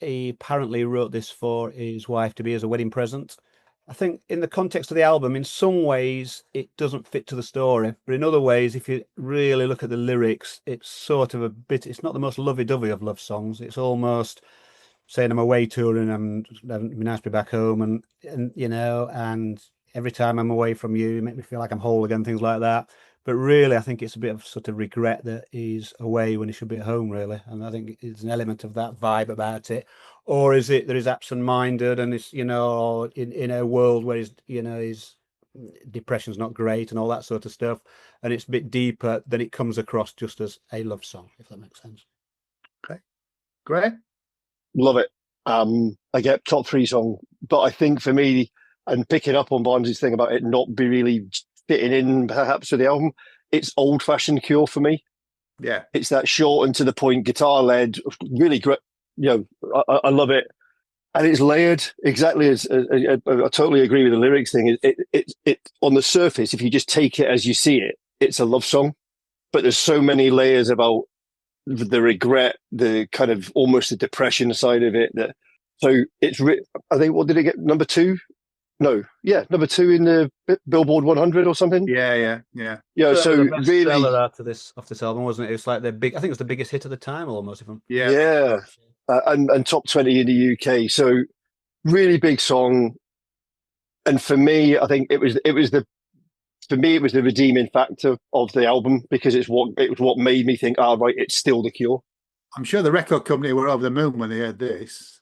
He apparently wrote this for his wife-to-be as a wedding present. I think in the context of the album, in some ways, it doesn't fit to the story. But in other ways, if you really look at the lyrics, it's sort of it's not the most lovey-dovey of love songs. It's almost saying I'm away touring and it'd be nice to be back home. And and every time I'm away from you, you make me feel like I'm whole again, things like that. But really, I think it's a bit of sort of regret that he's away when he should be at home, really. And I think it's an element of that vibe about it. Or is it that he's absent-minded and it's, in a world where his depression's not great and all that sort of stuff. And it's a bit deeper than it comes across just as a love song, if that makes sense. Okay. Great. Love it. I get top 3 song, but I think for me, and picking up on Barnes' thing about it not be really fitting in perhaps with the album, it's old-fashioned Cure for me. Yeah, it's that short and to the point, guitar led, really great. I love it, and it's layered exactly as I totally agree with the lyrics thing. It on the surface, if you just take it as you see it, it's a love song, but there's so many layers about the regret, the kind of almost the depression side of it. So it's I think, what did it get? Number 2 No, yeah, number 2 in the Billboard 100 or something. Yeah. Yeah, so the best really, seller off this album, wasn't it? It was like the big. I think it was the biggest hit at the time, almost. yeah, and top 20 in the UK. So really big song. And for me, I think it was the redeeming factor of the album, because it was what made me think, right, it's still The Cure. I'm sure the record company were over the moon when they heard this.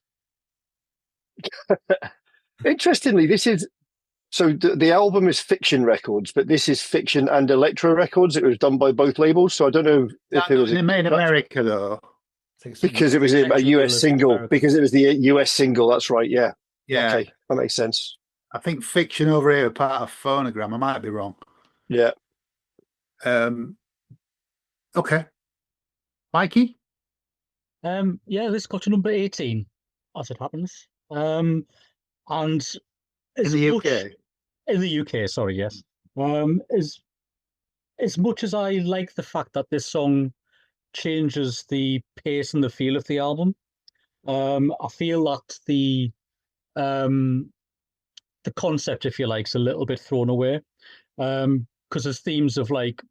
Interestingly, the album is Fiction Records, but this is Fiction and Electro Records. It was done by both labels, so I don't know if it was made in America though, because it was a US single. Because it was the US single. That's right. Yeah. Yeah. Okay, that makes sense. I think Fiction over here are part of Phonogram. I might be wrong. Yeah. Okay. Mikey? Yeah, this got to number 18, as it happens. And In the UK? In the UK, sorry, yes. As much as I like the fact that this song changes the pace and the feel of the album, I feel that the concept, if you like, is a little bit thrown away. Because there's themes of like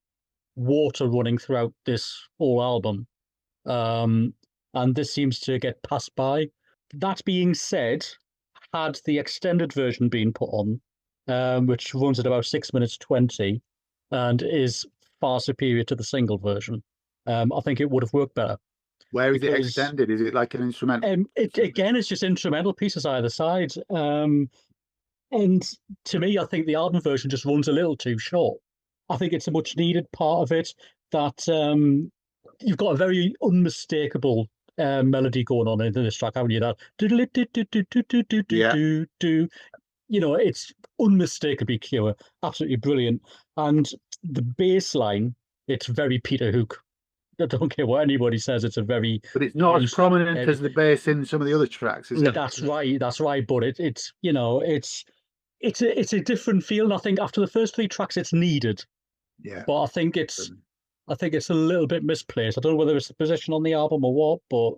water running throughout this whole album. And this seems to get passed by. That being said, had the extended version been put on, which runs at about 6 minutes 20 and is far superior to the single version, I think it would have worked better. Where is it extended? Is it like an instrumental? It's just instrumental pieces either side. And to me, I think the album version just runs a little too short. I think it's a much needed part of it that you've got a very unmistakable melody going on in this track, haven't you? That it's unmistakably Cure, absolutely brilliant. And the bass line, it's very Peter Hook. I don't care what anybody says, it's a very... But it's not as prominent as the bass in some of the other tracks, is it? That's right. But it's a different feel. And I think after the first 3 tracks, it's needed. Yeah. But I think it's a little bit misplaced. I don't know whether it's the position on the album or what, but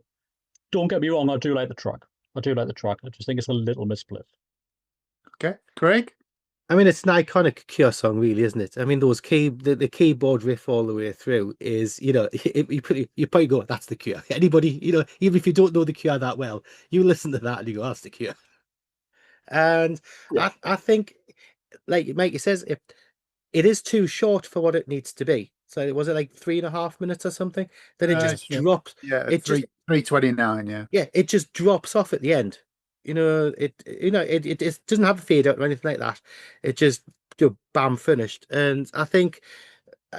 don't get me wrong, I do like the track. I just think it's a little misplaced. Okay. Craig? I mean, it's an iconic Cure song, really, isn't it? I mean, the keyboard riff all the way through is, you probably go, that's the Cure. Anybody, even if you don't know the Cure that well, you listen to that and you go, that's the Cure. And yeah. I think, like Mikey says, it is too short for what it needs to be. So was it like 3.5 minutes or something? Then it just drops. Yeah, it's 3:29. Yeah. Yeah, it just drops off at the end. It doesn't have a fade out or anything like that. It just bam, finished. And I think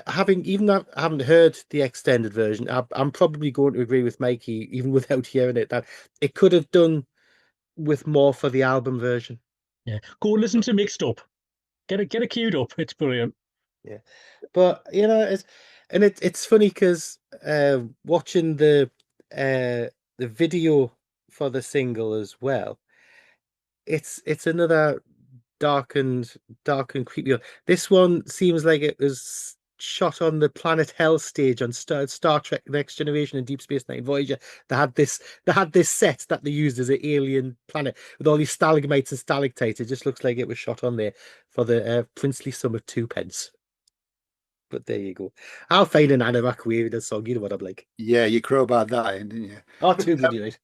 I haven't heard the extended version, I'm probably going to agree with Mikey, even without hearing it, that it could have done with more for the album version. Yeah, go listen to Mixed Up. Get it queued up. It's brilliant. Yeah, but it's funny because watching the video for the single as well, it's another dark and creepy. This one seems like it was shot on the Planet Hell stage on Star Trek Next Generation and Deep Space Nine Voyager. They had this set that they used as an alien planet with all these stalagmites and stalactites. It just looks like it was shot on there for the Princely Sum of Twopence. But there you go. I'll find an Anorak wave in a song. You know what I'm like. Yeah, you crowbarred that in, didn't you? Oh, too good,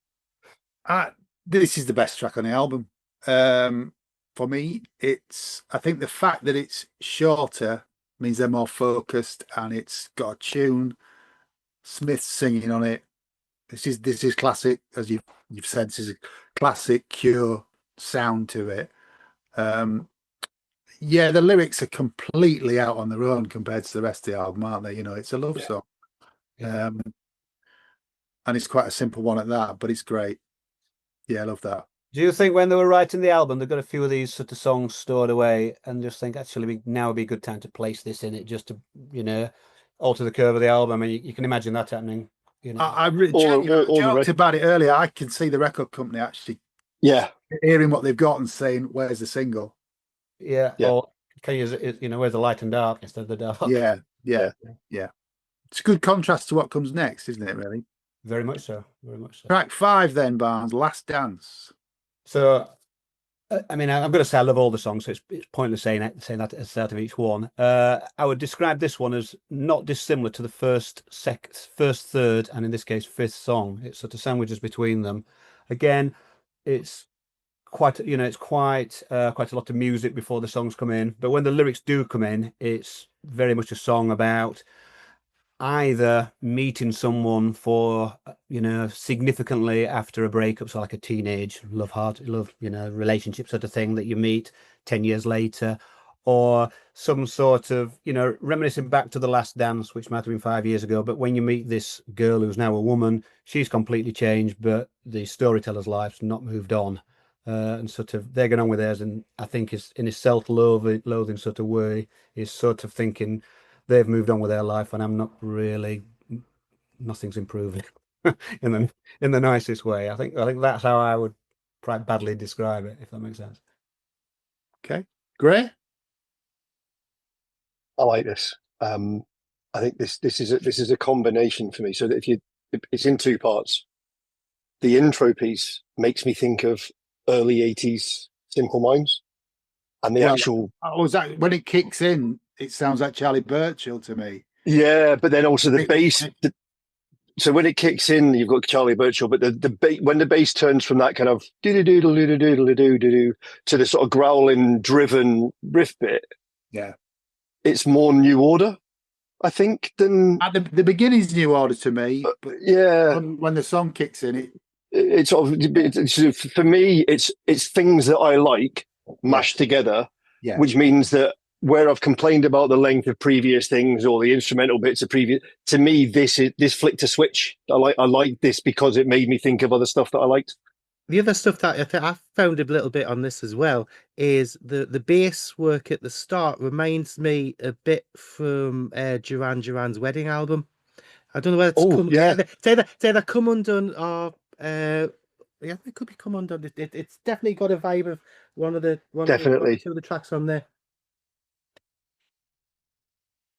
right. This is the best track on the album. For me, I think the fact that it's shorter means they're more focused, and it's got a tune. Smith's singing on it. This is classic, as you've said. This is a classic Cure sound to it. Yeah, the lyrics are completely out on their own compared to the rest of the album, aren't they? It's a love song. Yeah. And it's quite a simple one at that, but it's great. Yeah, I love that. Do you think when they were writing the album, they got a few of these sort of songs stored away and just think, actually, now would be a good time to place this in it just to, alter the curve of the album? I mean, you can imagine that happening. I joked about it earlier. I can see the record company actually hearing what they've got and saying, where's the single? Yeah. Or can you use it, where's the light and dark instead of the dark? Yeah. It's a good contrast to what comes next, isn't it, really? Very much so. Very much so. Track 5 then, Barnes, Last Dance. So I mean, I'm going to say I love all the songs, so it's pointless saying that at the start of each one. I would describe this one as not dissimilar to the first, third, and in this case, fifth song. It sort of sandwiches between them. Again, it's quite, it's quite a lot of music before the songs come in. But when the lyrics do come in, it's very much a song about either meeting someone for significantly after a breakup, so like a teenage love relationship sort of thing that you meet 10 years later, or some sort of reminiscing back to the last dance, which might have been 5 years ago, but when you meet this girl who's now a woman, she's completely changed, but the storyteller's life's not moved on. And sort of they're going on with theirs, and I think is in a self-loathing sort of way, is sort of thinking they've moved on with their life and I'm not really, nothing's improving in the nicest way. I think that's how I would quite badly describe it, if that makes sense. Okay, Gray. I like this. I think this is a combination for me. So that it's in two parts. The intro piece makes me think of early 80s Simple Minds, and the actual was that when it kicks in, it sounds like Charlie Burchill to me. Yeah, but then also the bass. So when it kicks in, you've got Charlie Burchill, but when the bass turns from that kind of do do do do do do do do to the sort of growling, driven riff bit, yeah, it's more New Order, I think, than at the beginning's New Order to me. But yeah, when the song kicks in, it's sort of for me, it's things that I like mashed together, which means that where I've complained about the length of previous things or the instrumental bits of previous, to me, this flicked a switch. I like this because it made me think of other stuff that I liked. The other stuff that I found a little bit on this as well is the bass work at the start reminds me a bit from Duran Duran's Wedding album. I don't know whether it's say that Come Undone or it could be Come Undone. It's definitely got a vibe of one of the two of the tracks on there.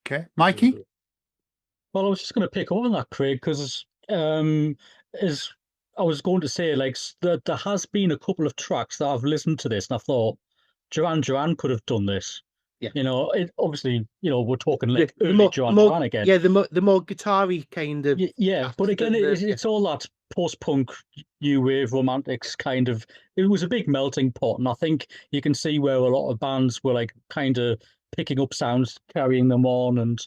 Okay, Mikey. Well, I was just going to pick up on that, Craig, because as I was going to say, like, there has been a couple of tracks that I've listened to this and I thought Duran Duran could have done this. Yeah, it obviously, we're talking like early Duran Duran again. Yeah, the more guitar-y kind of. Yeah, but again, it's all that post-punk, new wave romantics kind of. It was a big melting pot, and I think you can see where a lot of bands were like kind of picking up sounds, carrying them on, and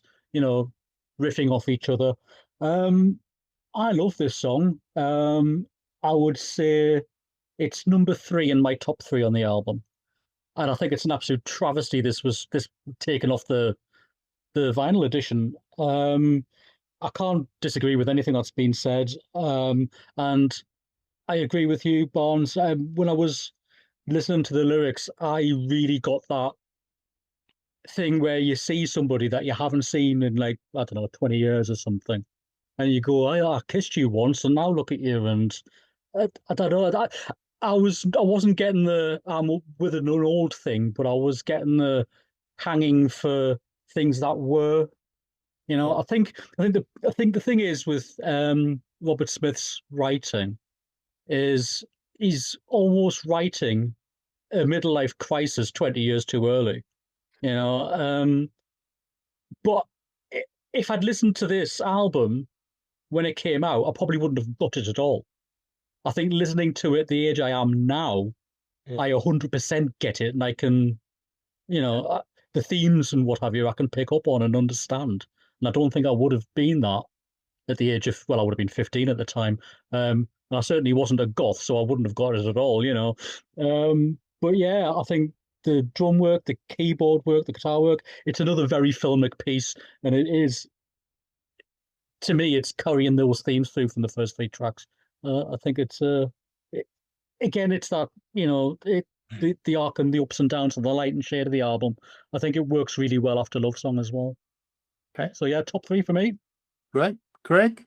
riffing off each other. I love this song. I would say it's number 3 in my top 3 on the album, and I think it's an absolute travesty. This taken off the vinyl edition. I can't disagree with anything that's been said, and I agree with you, Barnes. When I was listening to the lyrics, I really got that thing where you see somebody that you haven't seen in, like, I don't know, 20 years or something, and you go, I kissed you once and now look at you, and I don't know, I wasn't getting the I'm with an old thing, but I was getting the hanging for things that were, I think the thing is with Robert Smith's writing is he's almost writing a midlife crisis 20 years too early. But if I'd listened to this album when it came out, I probably wouldn't have got it at all. I think listening to it at the age I am now, I 100% get it, and I can, the themes and what have you, I can pick up on and understand. And I don't think I would have been that at the age of, well, I would have been 15 at the time. And I certainly wasn't a goth, so I wouldn't have got it at all, But yeah, I think the drum work, the keyboard work, the guitar work, it's another very filmic piece. And it is, to me, it's carrying those themes through from the first 3 tracks. I think it's, again, it's that, the arc and the ups and downs of the light and shade of the album. I think it works really well after Love Song as well. Okay. So yeah, top 3 for me. Great. Craig?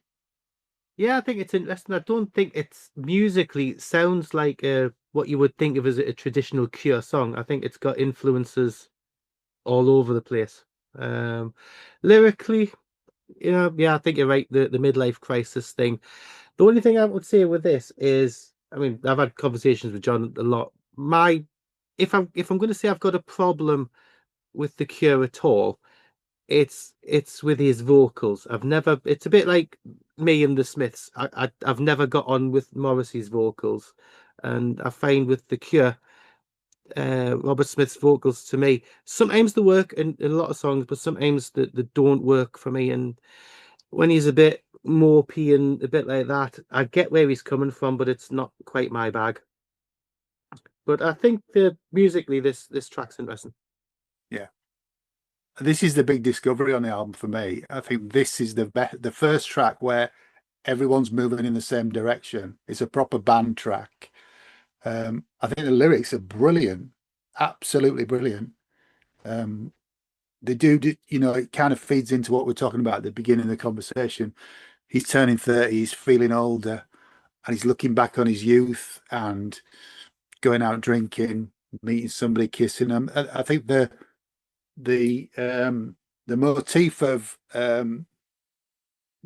Yeah, I think it's interesting. I don't think it's musically, it sounds like what you would think of as a traditional Cure song. I think it's got influences all over the place. Lyrically, I think you're right, the midlife crisis thing. The only thing I would say with this is, I mean, I've had conversations with John a lot. My if I'm going to say I've got a problem with The Cure at all, it's with his vocals. I've never. It's a bit like me and the Smiths. I've never got on with Morrissey's vocals, and I find with The Cure, Robert Smith's vocals to me sometimes they work in a lot of songs, but sometimes they don't work for me. And when he's a bit mopey and a bit like that, I get where he's coming from, but it's not quite my bag. But I think musically this track's interesting. Yeah. This is the big discovery on the album for me. I think this is the first track where everyone's moving in the same direction. It's a proper band track. I think the lyrics are brilliant, absolutely brilliant. They do, you know, it kind of feeds into what we're talking about at the beginning of the conversation. He's turning 30, he's feeling older, and he's looking back on his youth and going out drinking, meeting somebody, kissing them. I think the motif of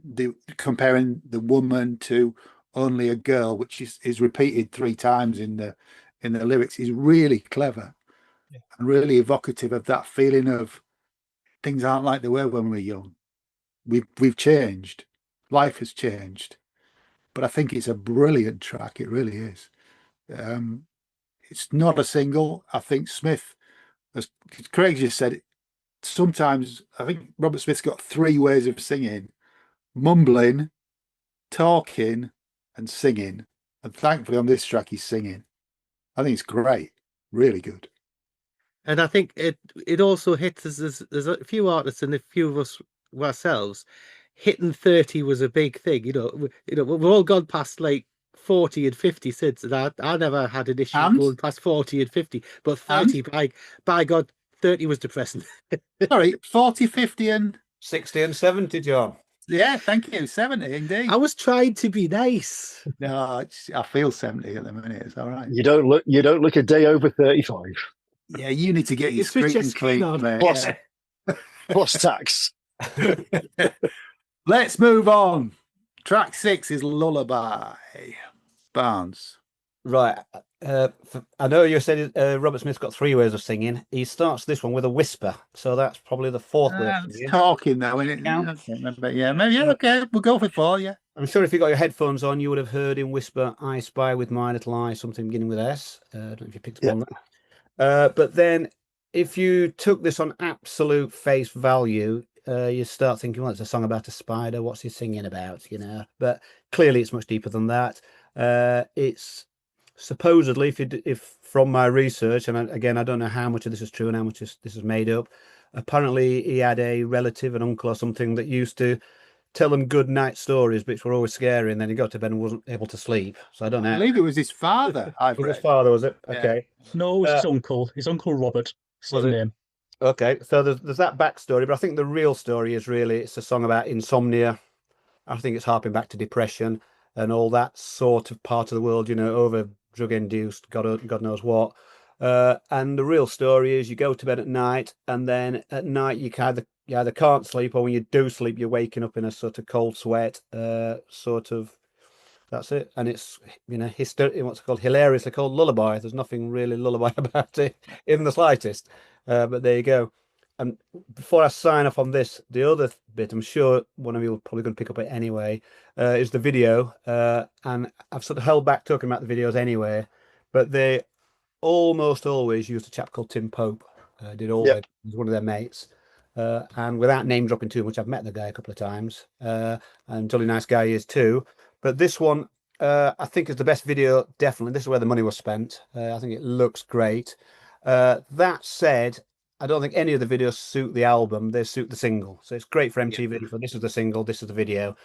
the comparing the woman to only a girl, which is repeated 3 times in the lyrics, is really clever and really evocative of that feeling of things aren't like they were when we were young. We've changed. Life has changed. But I think it's a brilliant track. It really is. It's not a single. I think Smith, as Craig just said, sometimes I think Robert Smith's got 3 ways of singing: mumbling, talking, and singing. And thankfully on this track he's singing. I think it's great. Really good. And I think it also hits us. There's a few artists and a few of us ourselves. Hitting 30 was a big thing. We've all gone past like 40 and 50 since, and I never had an issue going past 40 and 50. But 30, by God, 30 was depressing. Sorry, 40, 50 and 60 and 70, John. Yeah, thank you. 70 indeed. I was trying to be nice. No, I feel 70 at the minute. It's all right. You don't look a day over 35. Yeah, you need to get your Switch screen clean, mate. Plus tax. Let's move on. Track 6 is Lullaby. Barnes. Right. I know you said Robert Smith's got 3 ways of singing. He starts this one with a whisper, so that's probably the 4th way. It's talking though, isn't it? Yeah. Yeah, maybe. Yeah, okay, we'll go for 4. Yeah. I'm sure if you got your headphones on, you would have heard him whisper, "I spy with my little eye," something beginning with S. I don't know if you picked up on that. But then, if you took this on absolute face value, you start thinking, well, it's a song about a spider. What's he singing about? But clearly, it's much deeper than that. It's supposedly, if from my research, and again, I don't know how much of this is true and how much this is made up. Apparently, he had a relative, an uncle or something, that used to tell him good night stories, which were always scary, and then he got to bed and wasn't able to sleep. So I don't know. I believe it was his father. His father, was it? Yeah. Okay. No, it was his uncle Robert. Same name. Okay, so there's that backstory, but I think the real story is really, it's a song about insomnia. I think it's harping back to depression and all that sort of part of the world, over drug induced, God knows what. And the real story is you go to bed at night, and then at night you either can't sleep, or when you do sleep, you're waking up in a sort of cold sweat, that's it. And it's, what's it called? Hilariously called Lullaby. There's nothing really lullaby about it in the slightest. But there you go. And before I sign off on this, the other bit, I'm sure one of you are probably going to pick up it anyway, is the video. And I've sort of held back talking about the videos anyway, but they almost always used a chap called Tim Pope. He's one of their mates. And without name dropping too much, I've met the guy a couple of times, and jolly nice guy he is too. But this one, I think is the best video, definitely. This is where the money was spent. I think it looks great. That said, I don't think any of the videos suit the album. They suit the single. So it's great for MTV. Yeah. For this is the single, this is the video.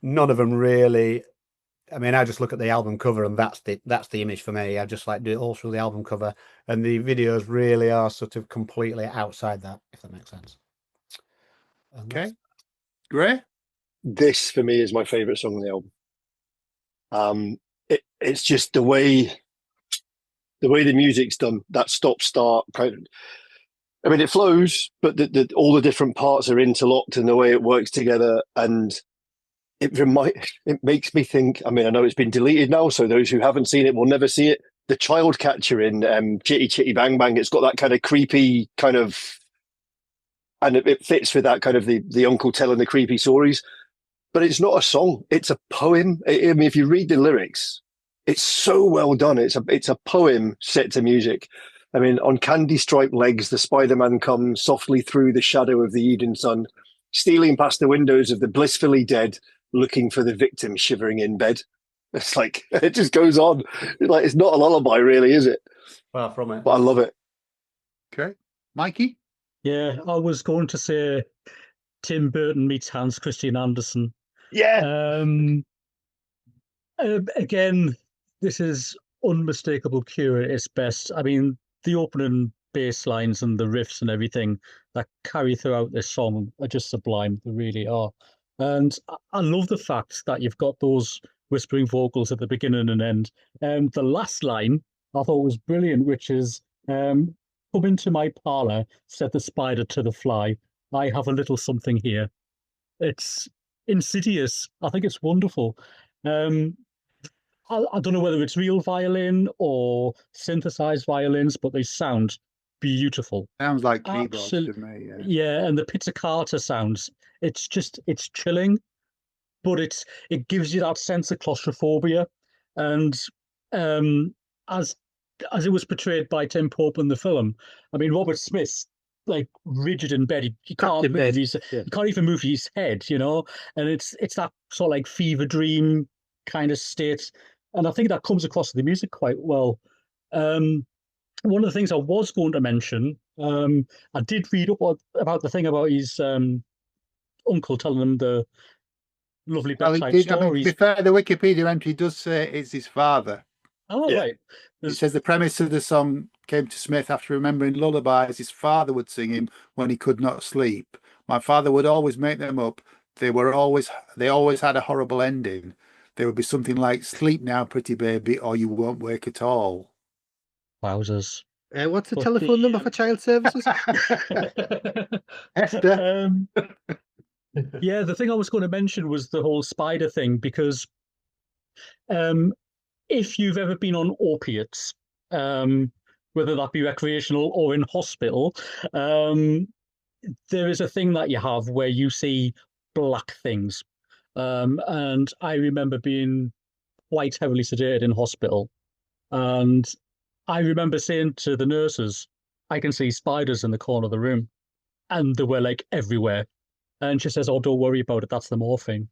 None of them really. I mean, I just look at the album cover, and that's the image for me. I just like do it all through the album cover, and the videos really are sort of completely outside that, if that makes sense. Okay, Gray. This for me is my favourite song on the album. It's just the way the music's done. That stop start. I mean, it flows, but all the different parts are interlocked in the way it works together, and it makes me think. I mean, I know it's been deleted now, so those who haven't seen it will never see it. the child catcher in Chitty Chitty Bang Bang. It's got that kind of creepy kind of, and it fits with that kind of the uncle telling the creepy stories. But it's not a song; it's a poem. I mean, if you read the lyrics, it's so well done. It's a poem set to music. I mean, on candy striped legs, the Spider-Man comes softly through the shadow of the evening sun, stealing past the windows of the blissfully dead, looking for the victim shivering in bed. It's like, it just goes on. It's not a lullaby, really, is it? Far from it. But I love it. Okay. Mikey? Yeah, I was going to say Tim Burton meets Hans Christian Andersen. Yeah. Again, this is unmistakable Cure at its best. I mean, the opening bass lines and the riffs and everything that carry throughout this song are just sublime. They really are. And I love the fact that you've got those whispering vocals at the beginning and end. The last line I thought was brilliant, which is, come into my parlour, said the spider to the fly, I have a little something here. It's insidious. I think it's wonderful. I don't know whether it's real violin or synthesized violins, but they sound beautiful. Sounds like keyboards to me. Yeah. Yeah, and the pizzicato sounds. It's chilling, but it gives you that sense of claustrophobia, and as it was portrayed by Tim Pope in the film. I mean, Robert Smith's like rigid in bed. He can't move he can't even move his head, you know. And it's that sort of like fever dream kind of state. And I think that comes across in the music quite well. One of the things I was going to mention, I did read up about the thing about his uncle telling him the lovely bedtime stories. I mean, to be fair, the Wikipedia entry does say it's his father. Oh, yeah. Right. It says the premise of the song came to Smith after remembering lullabies his father would sing him when he could not sleep. My father would always make them up. They always had a horrible ending. There would be something like, sleep now, pretty baby, or you won't wake at all. Wowzers. What's the telephone number for child services? Esther. Yeah, the thing I was going to mention was the whole spider thing, because if you've ever been on opiates, whether that be recreational or in hospital, there is a thing that you have where you see black things. And I remember being quite heavily sedated in hospital. And I remember saying to the nurses, I can see spiders in the corner of the room. And they were like everywhere. And she says, oh, don't worry about it. That's the morphine.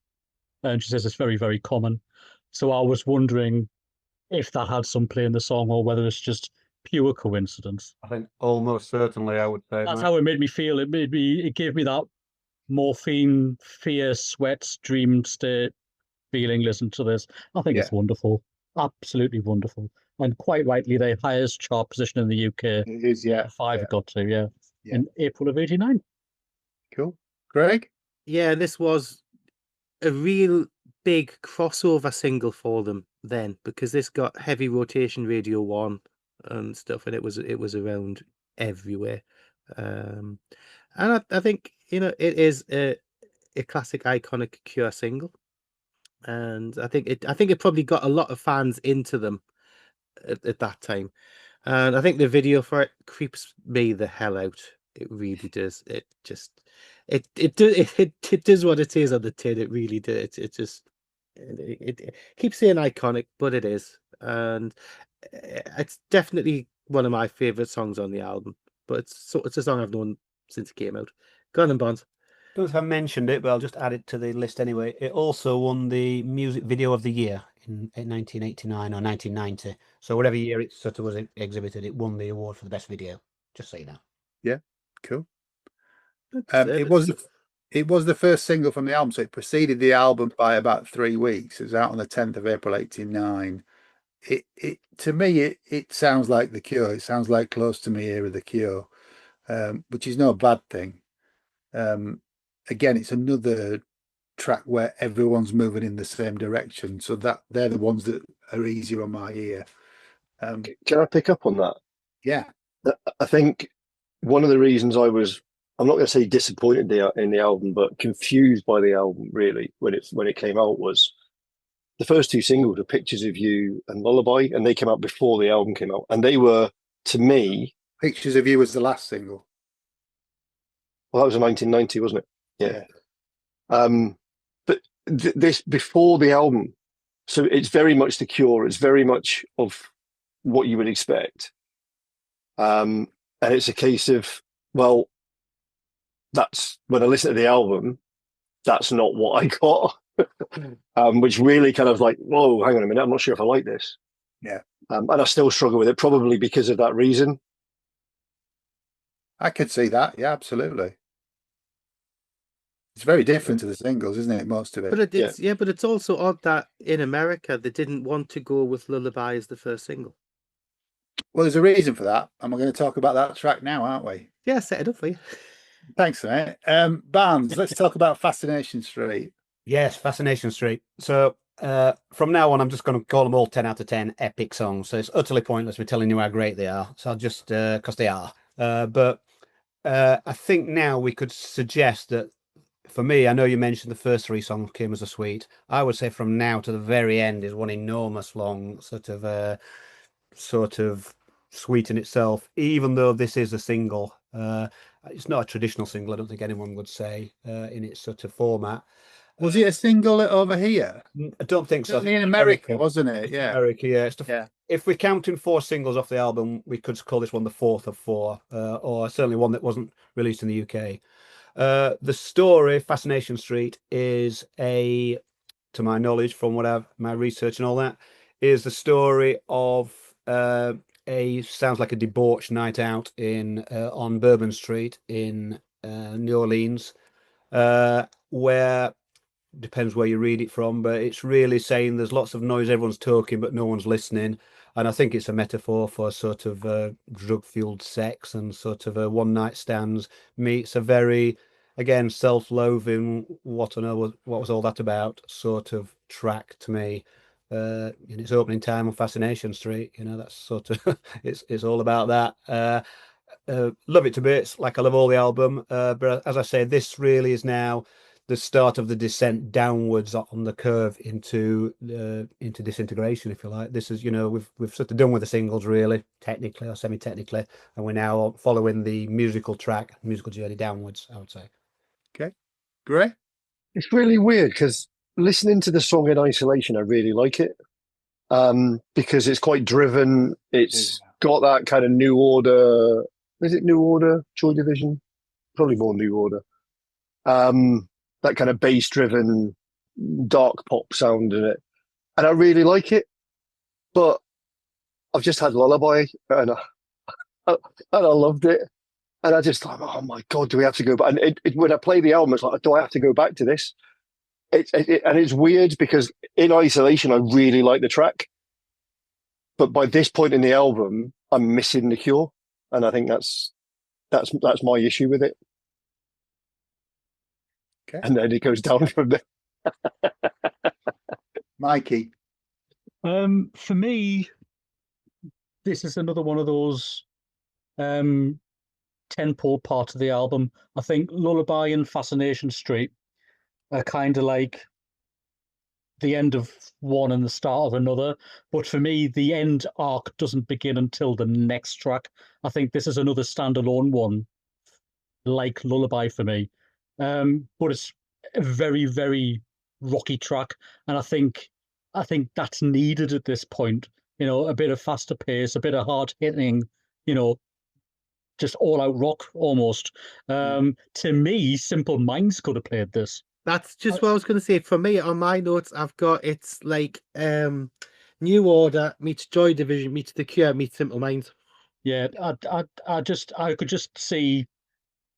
And she says it's very, very common. So I was wondering if that had some play in the song or whether it's just pure coincidence. I think almost certainly, I would say. That's how it made me feel. It gave me that morphine, fear, sweat, dream state feeling. Listen to this. I think it's wonderful. Absolutely wonderful. And quite rightly, the highest chart position in the UK. It is, yeah. Five got to, in April of '89. Cool. Greg? Yeah, this was a real big crossover single for them then, because this got heavy rotation Radio 1 and stuff, and it was around everywhere. And I think, you know, it is a classic, iconic Cure single, and I think it probably got a lot of fans into them at that time. And I think the video for it creeps me the hell out. It really does. It just it does what it is on the tin. It really does. It keeps saying iconic, but it is, and it's definitely one of my favorite songs on the album. But it's a song I've known since it came out. Go on, Bonds. Don't know if I mentioned it, but I'll just add it to the list anyway. It also won the Music Video of the Year in 1989 or 1990. So whatever year it sort of was exhibited, it won the award for the best video. Just so you know. Yeah, cool. It was the first single from the album, so it preceded the album by about 3 weeks. It was out on the 10th of April '89. It to me it sounds like The Cure. It sounds like Close to Me era The Cure, which is no bad thing. Again, it's another track where everyone's moving in the same direction, so that they're the ones that are easier on my ear. Can I pick up on that? Yeah, I think one of the reasons I'm not going to say disappointed in the album, but confused by the album really when it came out was the first two singles were Pictures of You and Lullaby, and they came out before the album came out. And they were, to me, Pictures of You was the last single. well, that was in 1990, wasn't it? Yeah. But this before the album, so it's very much The Cure. It's very much of what you would expect. And it's a case of, well, that's when I listen to the album, that's not what I got. Which really kind of like, whoa, hang on a minute, I'm not sure if I like this. Yeah. And I still struggle with it, probably because of that reason. I could see that. Yeah, absolutely. It's very different to the singles, isn't it? Most of it. But but it's also odd that in America they didn't want to go with Lullaby as the first single. Well, there's a reason for that, and we're going to talk about that track now, aren't we? Yeah, set it up for you. Thanks, mate. Barnes, let's talk about Fascination Street. Yes, Fascination Street. So from now on, I'm just going to call them all 10 out of 10 epic songs. So it's utterly pointless me telling you how great they are. So I'll just, because they are. But I think now we could suggest that, for me, I know you mentioned the first three songs came as a suite. I would say from now to the very end is one enormous long sort of suite in itself, even though this is a single. It's not a traditional single, I don't think anyone would say, in its sort of format. Was it a single over here? I don't think so. In America, wasn't it? Yeah. America, yeah. If we're counting 4 singles off the album, we could call this one the 4th of 4, or certainly one that wasn't released in the UK. The story, Fascination Street, is to my knowledge, from my research and all that, is the story of sounds like a debauched night out on Bourbon Street in New Orleans, where, depends where you read it from, but it's really saying there's lots of noise, everyone's talking, but no one's listening. And I think it's a metaphor for sort of drug-fueled sex and sort of a one-night stands meets a very, again, self-loathing, what was all that about sort of track to me. In its opening time on Fascination Street, that's sort of it's all about that. Love it to bits, like I love all the album, but as I say, this really is now the start of the descent downwards on the curve into disintegration, if you like. This is, we've sort of done with the singles, really, technically or semi-technically, and we're now following the musical journey downwards, I would say. Okay, great. It's really weird because listening to the song in isolation, I really like it, because it's quite driven. It's got that kind of New Order. Is it New Order? Joy Division? Probably more New Order. That kind of bass-driven, dark pop sound in it, and I really like it. But I've just had Lullaby, and I loved it, and I just thought, oh my god, do we have to go back? And when I play the album, it's like, do I have to go back to this? And it's weird because in isolation, I really like the track, but by this point in the album, I'm missing The Cure, and I think that's my issue with it. Okay. And then it goes down from there. Mikey. For me, this is another one of those tentpole parts of the album. I think Lullaby and Fascination Street are kind of like the end of one and the start of another. But for me, the end arc doesn't begin until the next track. I think this is another standalone one, like Lullaby for me. But it's a very, very rocky track, and I think that's needed at this point. A bit of faster pace, a bit of hard hitting, just all out rock almost. To me, Simple Minds could have played this. That's just what I was going to say. For me, on my notes, I've got it's like New Order meets Joy Division meets The Cure meets Simple Minds. Yeah, I could just see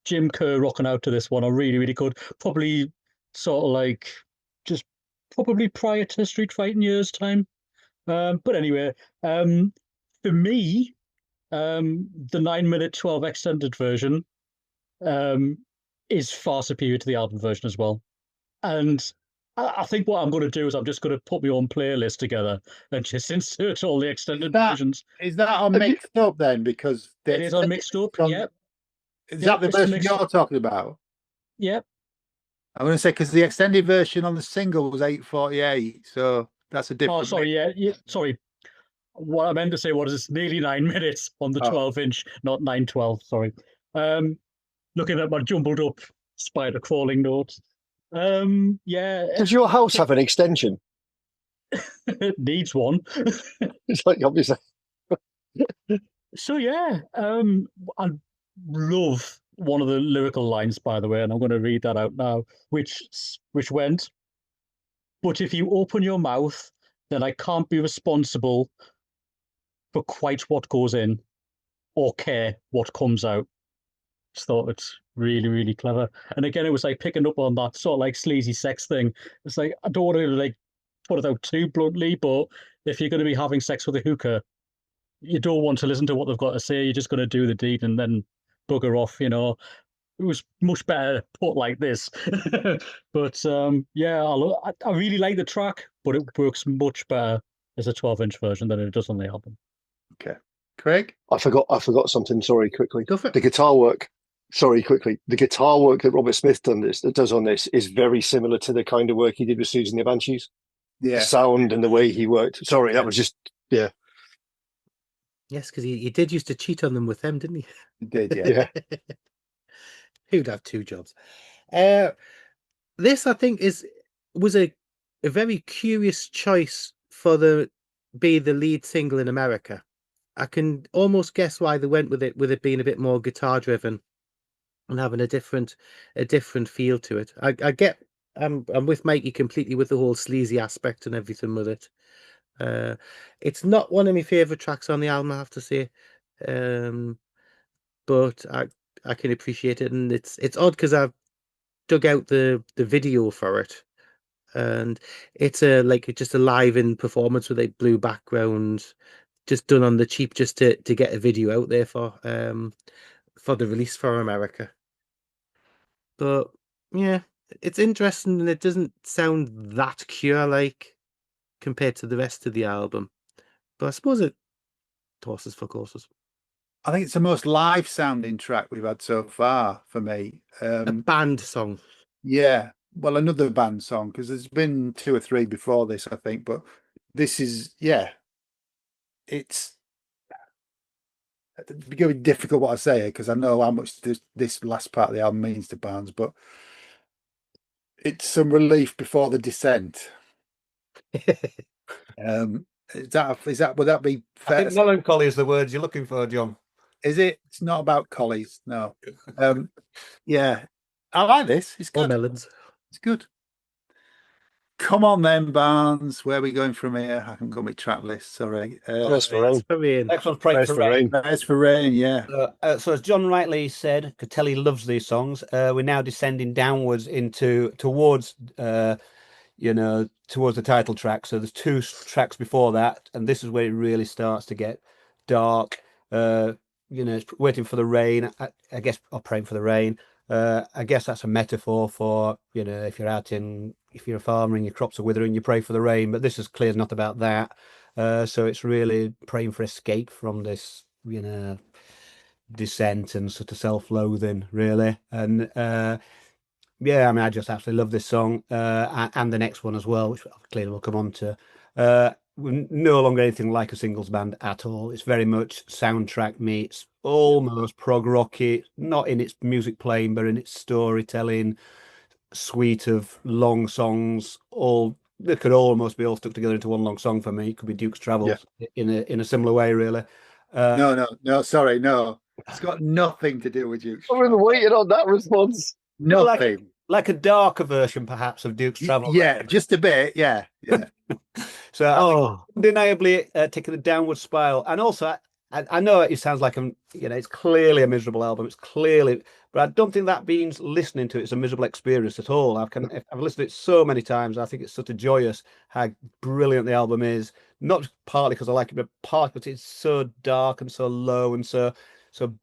Jim Kerr rocking out to this one. I really, really could. Probably sort of like just probably prior to Street Fighting years' time. But anyway, for me, the 9-minute 12 extended version is far superior to the album version as well. And I think what I'm going to do is I'm just going to put my own playlist together and just insert all the extended versions. Is that on mixed up then? Because it is on mixed up, yep. Is that the version you're talking about? Yep. I'm going to say, because the extended version on the single was 8:48, so That's a different. Oh, sorry, yeah, sorry. What I meant to say was it's nearly 9 minutes on the 12-inch, not 9/12. Sorry. Looking at my jumbled up spider crawling notes. Yeah, Does your house have an extension? it needs one. It's like obviously. So yeah, I love one of the lyrical lines, by the way, and I'm going to read that out now, which went, "But if you open your mouth, then I can't be responsible for quite what goes in, or care what comes out." Just thought it's really, really clever. And again, it was like picking up on that sort of like sleazy sex thing. It's like, I don't want to like put it out too bluntly, but if you're going to be having sex with a hooker, you don't want to listen to what they've got to say. You're just going to do the deed and then bugger off, you know. It was much better put like this. But yeah, I really like the track, but it works much better as a 12-inch version than it does on the album. Okay. Craig? I forgot something. Sorry, quickly. Go for it. The guitar work. Sorry, quickly. The guitar work that Robert Smith does on this is very similar to the kind of work he did with Susan the Banshees. Yeah. The sound and the way he worked. Sorry, that was just yeah. Yes, because he did used to cheat on them with them, didn't he? He did, yeah. Yeah. Who'd have two jobs? This, I think, was a very curious choice for the lead single in America. I can almost guess why they went with it being a bit more guitar driven and having a different feel to it. I'm with Mikey completely with the whole sleazy aspect and everything with it. It's not one of my favorite tracks on the album, I have to say, but I can appreciate it, and it's odd because I've dug out the video for it, and it's just a live in performance with a blue background, just done on the cheap, just to get a video out there for the release for America. But yeah, it's interesting, and it doesn't sound that Cure like compared to the rest of the album, but I suppose it horses for courses. I think it's the most live sounding track we've had so far for me. A band song. Yeah, well, another band song, because there's been 2 or 3 before this, I think, but this is, yeah, it's going to be difficult what I say because I know how much this last part of the album means to bands, but it's some relief before the descent. Is that would that be fair? I think melancholy is the word you're looking for, John. Is it? It's not about collies, no. Yeah, I like this. It's good. Or melons. It's good. Come on then, Barnes. Where are we going from here? I haven't got my track list. Sorry. Prayers for Rain. Next one's Prayers for Rain. Prayers for Rain, yeah. So as John rightly said, Catelli loves these songs. We're now descending downwards towards the title track. So there's 2 tracks before that, and this is where it really starts to get dark. It's waiting for the rain, I guess, or praying for the rain. I guess that's a metaphor for, if you're a farmer and your crops are withering, you pray for the rain. But this is clearly not about that. So it's really praying for escape from this, descent and sort of self-loathing, really. And yeah, I mean, I just absolutely love this song and the next one as well, which clearly we'll come on to. We're no longer anything like a singles band at all. It's very much soundtrack meets almost prog rocky, not in its music playing, but in its storytelling suite of long songs. They could almost be all stuck together into one long song for me. It could be Duke's Travels in a similar way, really. No, sorry, no. It's got nothing to do with Duke's I've been waiting on that response. Nothing. Like a darker version, perhaps, of Duke's Travels. Yeah, just a bit. Yeah. So undeniably taking a downward spiral. And also, I know it sounds like it's clearly a miserable album. It's clearly, but I don't think that means listening to it's a miserable experience at all. I've listened to it so many times. I think it's sort of joyous how brilliant the album is. Not partly because I like it, but partly because it's so dark and so low and so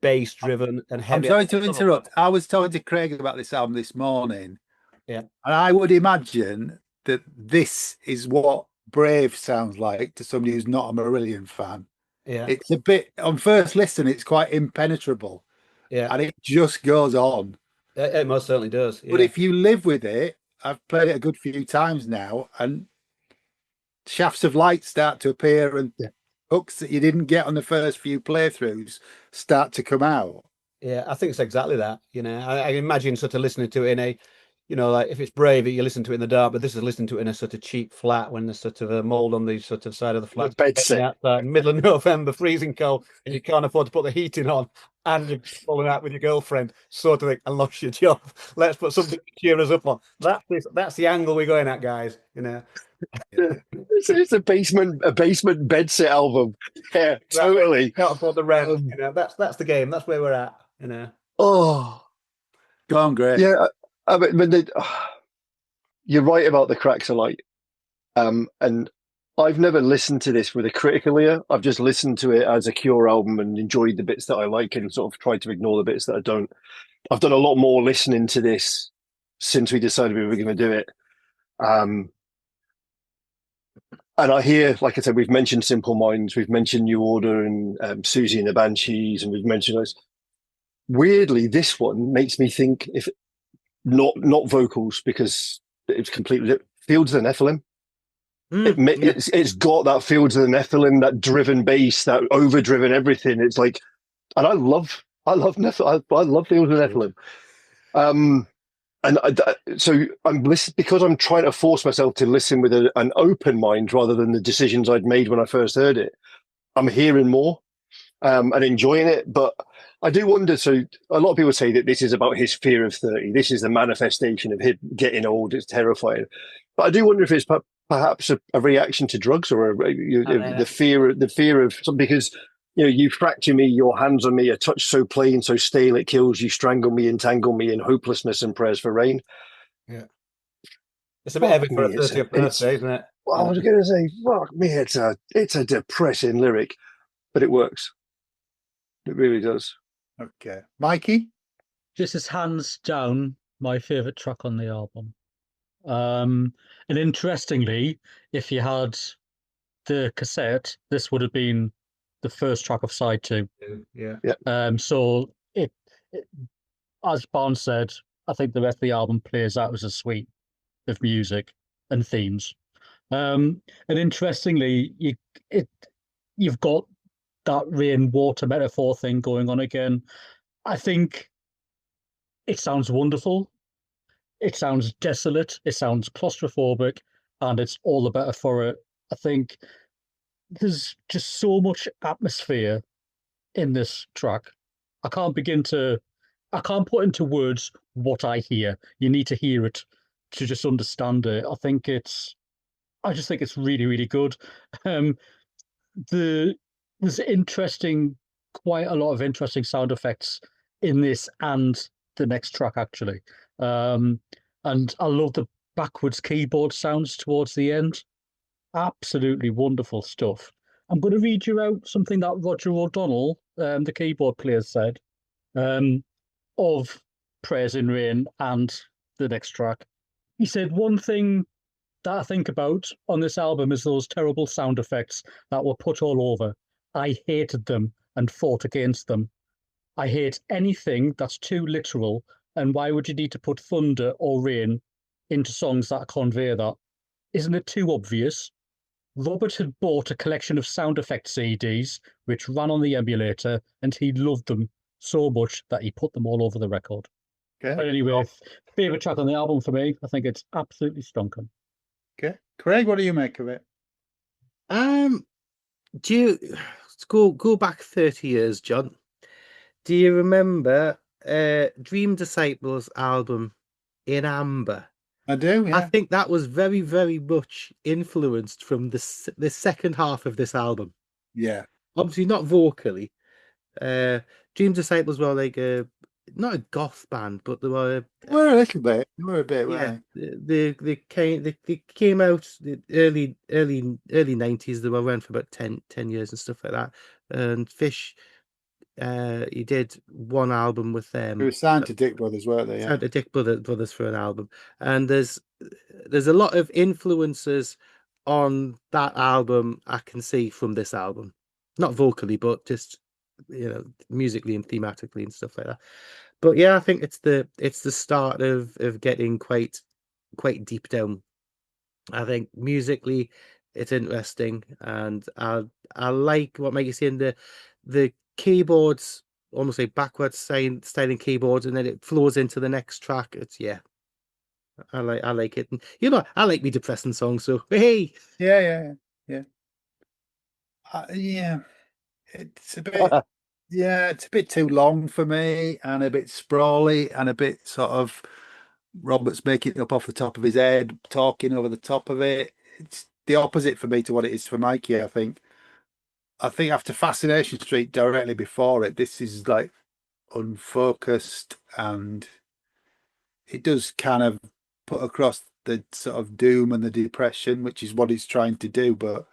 bass driven and heavy. I'm sorry to interrupt. I was talking to Craig about this album this morning. Yeah. And I would imagine that this is what Brave sounds like to somebody who's not a Marillion fan. Yeah. It's a bit, on first listen, it's quite impenetrable. Yeah. And it just goes on. It most certainly does. Yeah. But if you live with it, I've played it a good few times now, and shafts of light start to appear, and hooks that you didn't get on the first few playthroughs start to come out. Yeah, I think it's exactly that. I imagine sort of listening to it in a, like if it's Brave, you listen to it in the dark, but this is listening to it in a sort of cheap flat when there's sort of a mold on the sort of side of the flat. bed set. Outside, middle of November, freezing cold, and you can't afford to put the heating on, and you're falling out with your girlfriend, sort of thing, and lost your job. Let's put something to cheer us up on. That's the angle we're going at, guys. It's a basement bed set album. Yeah, totally. Can't afford the rent. That's the game. That's where we're at. Oh, Go on, Greg. yeah. You're right about the cracks of light. And I've never listened to this with a critical ear. I've just listened to it as a Cure album and enjoyed the bits that I like and sort of tried to ignore the bits that I don't. I've done a lot more listening to this since we decided we were going to do it. And I hear, like I said, we've mentioned Simple Minds, we've mentioned New Order and Susie and the Banshees, and we've mentioned those. Weirdly, this one makes me think, if not vocals, because it's completely Fields of the Nephilim. It's got that Fields of the Nephilim, that driven bass, that overdriven everything. It's like, and I love Fields of the Nephilim. So I'm listening because I'm trying to force myself to listen with an open mind rather than the decisions I'd made when I first heard it. I'm hearing more and enjoying it, but I do wonder. So a lot of people say that this is about his fear of 30. This is the manifestation of him getting old. It's terrifying, but I do wonder if it's perhaps a reaction to drugs or the fear of something, because you fracture me, your hands on me, a touch so plain, so stale it kills. You strangle me, entangle me in hopelessness and prayers for rain. Yeah, it's a bit heavy for a 30th birthday, isn't it? Well, I was going to say, fuck me, it's a depressing lyric, but it works. It really does. Okay, Mikey. This is hands down my favorite track on the album. And interestingly, if you had the cassette, this would have been the first track of side 2. Yeah. So it as Barnes said, I think the rest of the album plays out as a suite of music and themes. And interestingly, you've got that rain-water metaphor thing going on again. I think it sounds wonderful. It sounds desolate. It sounds claustrophobic, and it's all the better for it. I think there's just so much atmosphere in this track. I can't put into words what I hear. You need to hear it to just understand it. I just think it's really, really good. There's quite a lot of interesting sound effects in this and the next track, actually. And I love the backwards keyboard sounds towards the end. Absolutely wonderful stuff. I'm going to read you out something that Roger O'Donnell, the keyboard player, said of Prayers in Rain and the next track. He said, "One thing that I think about on this album is those terrible sound effects that were put all over. I hated them and fought against them. I hate anything that's too literal, and why would you need to put thunder or rain into songs that convey that? Isn't it too obvious?" Robert had bought a collection of sound effect CDs, which ran on the emulator, and he loved them so much that he put them all over the record. Okay. But anyway, favourite track on the album for me, I think it's absolutely stonking. Okay. Craig, what do you make of it? Do you go back 30 years, John? Do you remember Dream Disciples album In Amber? I do, yeah. I think that was very, very much influenced from the second half of this album. Yeah. Obviously not vocally. Dream Disciples were like not a goth band, but they were a little bit. They were a bit, yeah. Right. They came out the early 90s. They were around for about 10 years and stuff like that. And Fish, he did one album with them. They were signed to Dick Brothers, weren't they? Yeah. Signed to Dick Brothers for an album. And there's a lot of influences on that album I can see from this album. Not vocally, but just musically and thematically and stuff like that. But yeah, I think it's the start of getting quite deep down. I think musically It's interesting, and I like what Mike is saying. The keyboards, almost like backwards styling keyboards, and then it flows into the next track. It's I like it. And, I like me depressing songs, so hey. Yeah. Yeah. It's a bit. Yeah, it's a bit too long for me, and a bit sprawly, and a bit sort of Robert's making it up off the top of his head, talking over the top of it. It's the opposite for me to what it is for Mikey, I think. I think after Fascination Street, directly before it, this is like unfocused, and it does kind of put across the sort of doom and the depression, which is what he's trying to do, but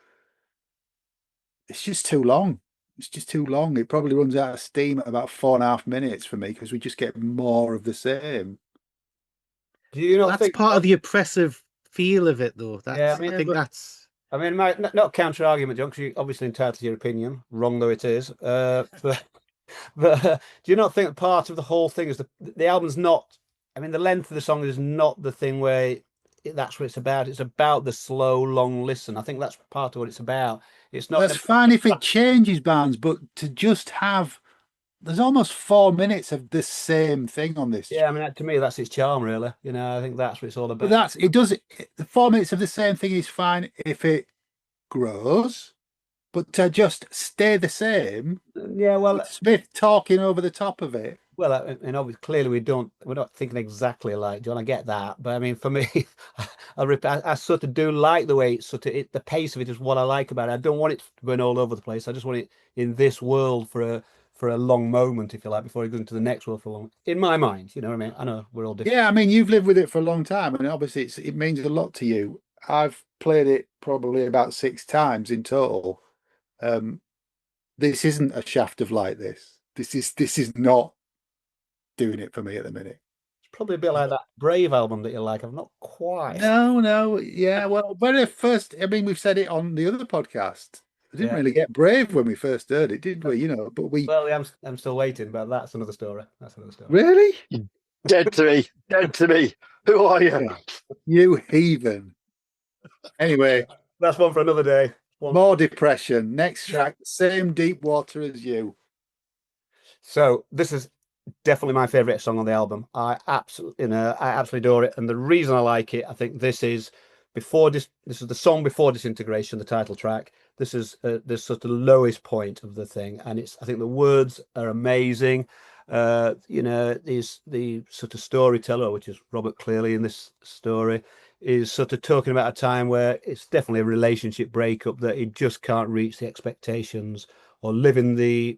it's just too long. It's just too long. It probably runs out of steam at about 4.5 minutes for me, because we just get more of the same. Do you not That's think part of the oppressive feel of it, though? Yeah, I mean, I think but- that's. I mean, not counter argument, John, because you're obviously entitled to your opinion, wrong though it is. But do you not think part of the whole thing is the album's not? I mean, the length of the song is not the thing where that's what it's about. It's about the slow, long listen. I think that's part of what it's about. It's not. That's fine if it changes bands, but to just have there's almost 4 minutes of the same thing on this. Yeah, I mean, to me, that's its charm, really. I think that's what it's all about. But the 4 minutes of the same thing is fine if it grows, but to just stay the same. Yeah, well, with Smith talking over the top of it. Well, and obviously, clearly we're not thinking exactly alike, John. I get that, but I mean, for me, I sort of do like the way it's the pace of it is what I like about it. I don't want it to run all over the place. I just want it in this world for a long moment, if you like, before it goes into the next world for long. In my mind, you know what I mean? I know we're all different. Yeah, I mean, you've lived with it for a long time, and obviously it means a lot to you. I've played it probably about 6 times in total. This isn't a shaft of light. This is not doing it for me at the minute. It's probably a bit like that Brave album that you like. I'm not quite. No, yeah. Well, very first, I mean, we've said it on the other podcast. We didn't really get brave when we first heard it, did we? But we. Well, I'm still waiting, but that's another story. Really? Dead to me. Who are you? You heathen. Anyway, that's one for another day. More depression. Next track, same deep water as you. So this is definitely my favorite song on the album. I absolutely adore it, and the reason I like it, I think this is the song before Disintegration, the title track. This is the sort of lowest point of the thing, and I think the words are amazing. The sort of storyteller, which is Robert clearly in this story, is sort of talking about a time where it's definitely a relationship breakup, that he just can't reach the expectations or live in the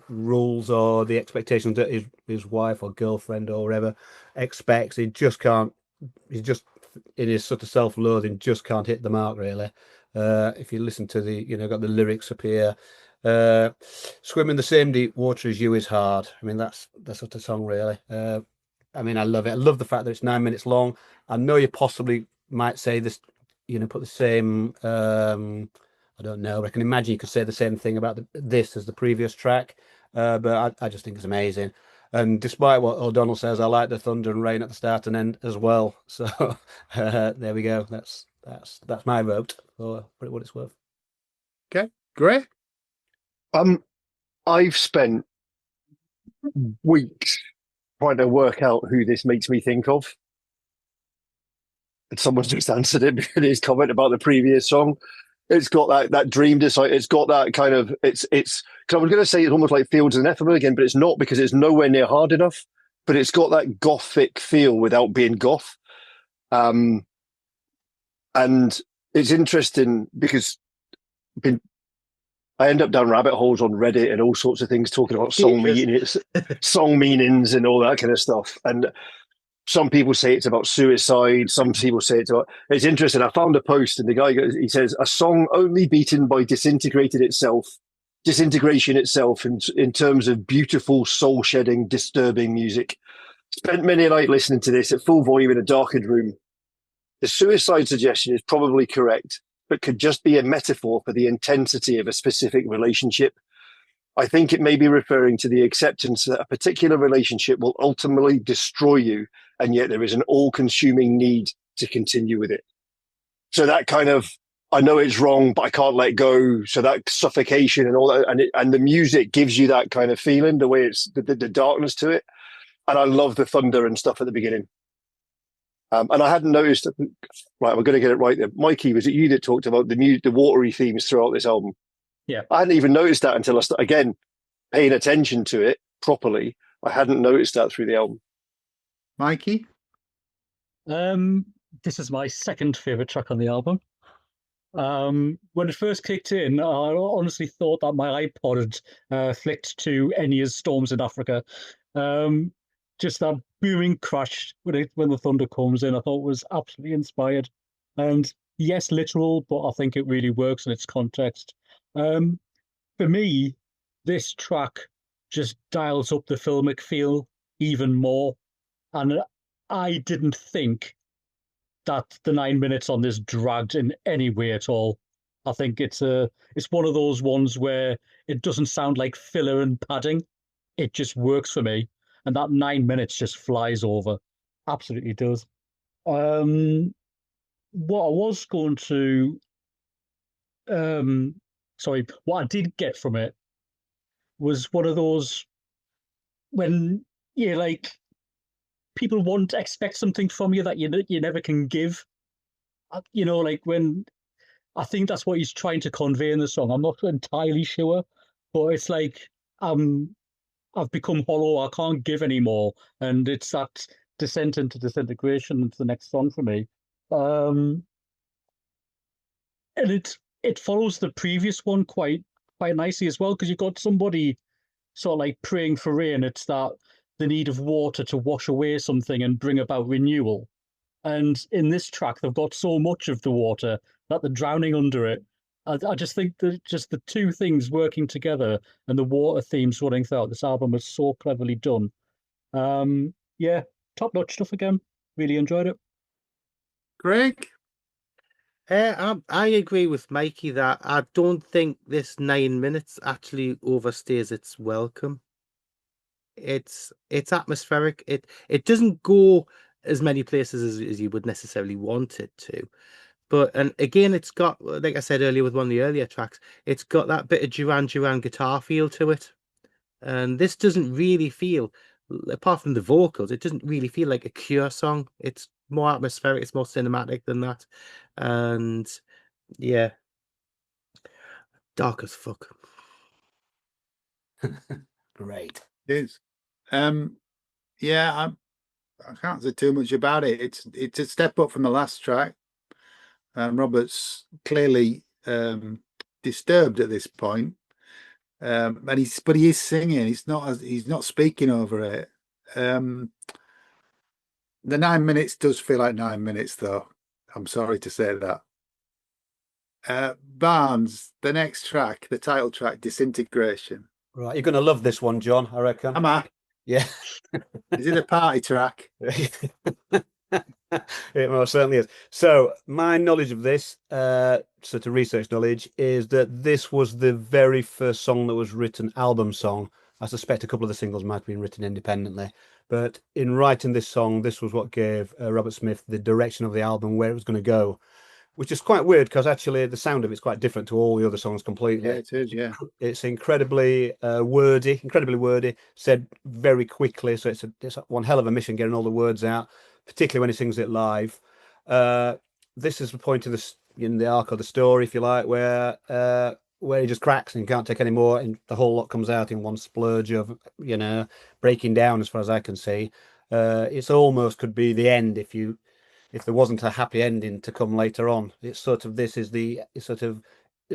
rules or the expectations that his wife or girlfriend or whatever expects. He just can't. He's just in his sort of self-loathing, just can't hit the mark, really. If you listen to got the lyrics up here. Swim in the same deep water as you is hard. I mean, that's sort of song, really. I mean, I love it. I love the fact that it's 9 minutes long. I know you possibly might say this, put the same. I don't know. I can imagine you could say the same thing about this as the previous track, but I just think it's amazing. And despite what O'Donnell says, I like the thunder and rain at the start and end as well. So there we go. That's my vote for what it's worth. Okay, great. I've spent weeks trying to work out who this makes me think of. And someone's just answered it in his comment about the previous song. It's got that dream desire. It's got that kind of, it's, because I was going to say it's almost like Fields and Ephemeral again, but it's not, because it's nowhere near hard enough. But it's got that gothic feel without being goth. And it's interesting because I end up down rabbit holes on Reddit and all sorts of things talking about song meanings and all that kind of stuff. And some people say it's about suicide. Some people say it's interesting. I found a post and the guy goes, he says, a song only beaten by disintegration itself in terms of beautiful, soul shedding, disturbing music. Spent many a night listening to this at full volume in a darkened room. The suicide suggestion is probably correct, but could just be a metaphor for the intensity of a specific relationship. I think it may be referring to the acceptance that a particular relationship will ultimately destroy you, and yet there is an all-consuming need to continue with it. So that kind of, I know it's wrong, but I can't let go. So that suffocation and all that, and the music gives you that kind of feeling, the way it's the darkness to it. And I love the thunder and stuff at the beginning. And I hadn't noticed. Right, we're going to get it right there. Mikey, was it you that talked about the watery themes throughout this album? Yeah. I hadn't even noticed that until I started again paying attention to it properly. I hadn't noticed that through the album. Mikey? This is my second favorite track on the album. When it first kicked in, I honestly thought that my iPod had flicked to Enya's Storms in Africa. Just that booming crash when the thunder comes in, I thought was absolutely inspired. And yes, literal, but I think it really works in its context. For me, this track just dials up the filmic feel even more. And I didn't think that the 9 minutes on this dragged in any way at all. I think it's one of those ones where it doesn't sound like filler and padding. It just works for me. And that 9 minutes just flies over. Absolutely does. What I was going to what I did get from it was one of those when you like people want to expect something from you that you never can give. Like when I think that's what he's trying to convey in the song. I'm not entirely sure, but it's like I've become hollow. I can't give anymore, and it's that descent into disintegration. It's the next song for me, and it follows the previous one quite nicely as well, because you've got somebody sort of like praying for rain. It's that the need of water to wash away something and bring about renewal. And in this track, they've got so much of the water that they're drowning under it. I just think that just the two things working together and the water themes running throughout this album is so cleverly done. Yeah, top-notch stuff again. Really enjoyed it. Greg? I agree with Mikey that I don't think this 9 minutes actually overstays its welcome. It's atmospheric. It doesn't go as many places as you would necessarily want it to. But, and again, it's got, like I said earlier with one of the earlier tracks, it's got that bit of Duran Duran guitar feel to it. And this doesn't really feel, apart from the vocals, it doesn't really feel like a Cure song. It's more atmospheric, it's more cinematic than that. And yeah, dark as fuck. Great. It is. Yeah, I can't say too much about it. It's a step up from the last track. Robert's clearly disturbed at this point, but he is singing. He's not speaking over it. The 9 minutes does feel like 9 minutes, though. I'm sorry to say that. Barnes, the next track, the title track, Disintegration. Right, you're going to love this one, John, I reckon. Am I? Yeah. Is it a party track? It most certainly is. So my knowledge of this, sort of research knowledge, is that this was the very first song that was written, album song. I suspect a couple of the singles might have been written independently. But in writing this song, this was what gave Robert Smith the direction of the album, where it was going to go, which is quite weird because actually the sound of it's quite different to all the other songs completely. Yeah, it is, yeah. It's incredibly wordy, said very quickly. So it's one hell of a mission getting all the words out, particularly when he sings it live. This is the point of in the arc of the story, if you like, where he just cracks and can't take any more, and the whole lot comes out in one splurge of, breaking down, as far as I can see. It's almost could be the end if there wasn't a happy ending to come later on. It's sort of